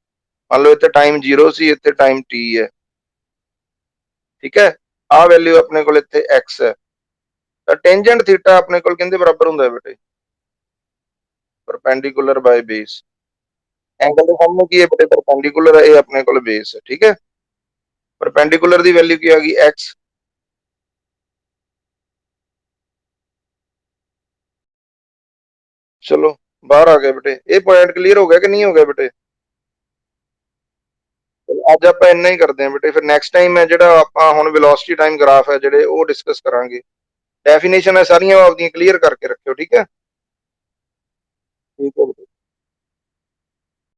A: ਮੰਨ ਲਓ ਇੱਥੇ ਟਾਈਮ 0 ਸੀ, ਇੱਥੇ ਟਾਈਮ T ਹੈ। ਠੀਕ ਹੈ। ਆਹ ਵੈਲਿਊ ਆਪਣੇ ਕੋਲ ਇੱਥੇ X ਹੈ। ਤਾਂ ਟੈਂਜੈਂਟ ਥੀਟਾ ਆਪਣੇ ਕੋਲ ਕਿੰਦੇ ਬਰਾਬਰ ਹੁੰਦਾ ਹੈ ਬੇਟੇ? ਪਰਪੈਂਡੀਕੂਲਰ ਬਾਈ ਬੇਸ। ਐਂਗਲ ਦੇ ਸਾਹਮਣੇ ਕੀ ਹੈ ਬੇਟੇ? ਪਰਪੈਂਡੀਕੂਲਰ ਹੈ, ਇਹ ਆਪਣੇ ਕੋਲ ਬੇਸ ਹੈ। ਠੀਕ ਹੈ। ਪਰਪੈਂਡੀਕੂਲਰ ਦੀ ਵੈਲਿਊ ਕੀ ਆ ਗਈ? X। ਚਲੋ ਬਾਹਰ ਆ ਗਏ ਬੇਟੇ। ਇਹ ਪੁਆਇੰਟ ਕਲੀਅਰ ਹੋ ਗਿਆ ਕਿ ਨਹੀਂ ਹੋ ਗਿਆ ਬੇਟੇ? ਅੱਜ ਆਪਾਂ ਇੰਨਾ ਹੀ ਕਰਦੇ ਹਾਂ ਬੇਟੇ। ਫਿਰ ਨੈਕਸਟ ਟਾਈਮ ਹੈ ਜਿਹੜਾ ਆਪਾਂ ਹੁਣ ਵੈਲੋਸਿਟੀ ਟਾਈਮ ਗ੍ਰਾਫ ਹੈ ਜਿਹੜੇ ਉਹ ਡਿਸਕਸ ਕਰਾਂਗੇ। ਡੈਫੀਨੇਸ਼ਨ ਹੈ ਸਾਰੀਆਂ ਆਪਦੀਆਂ ਕਲੀਅਰ ਕਰਕੇ ਰੱਖਿਓ। ਠੀਕ ਹੈ। ਠੀਕ ਹੈ ਬੇਟੇ।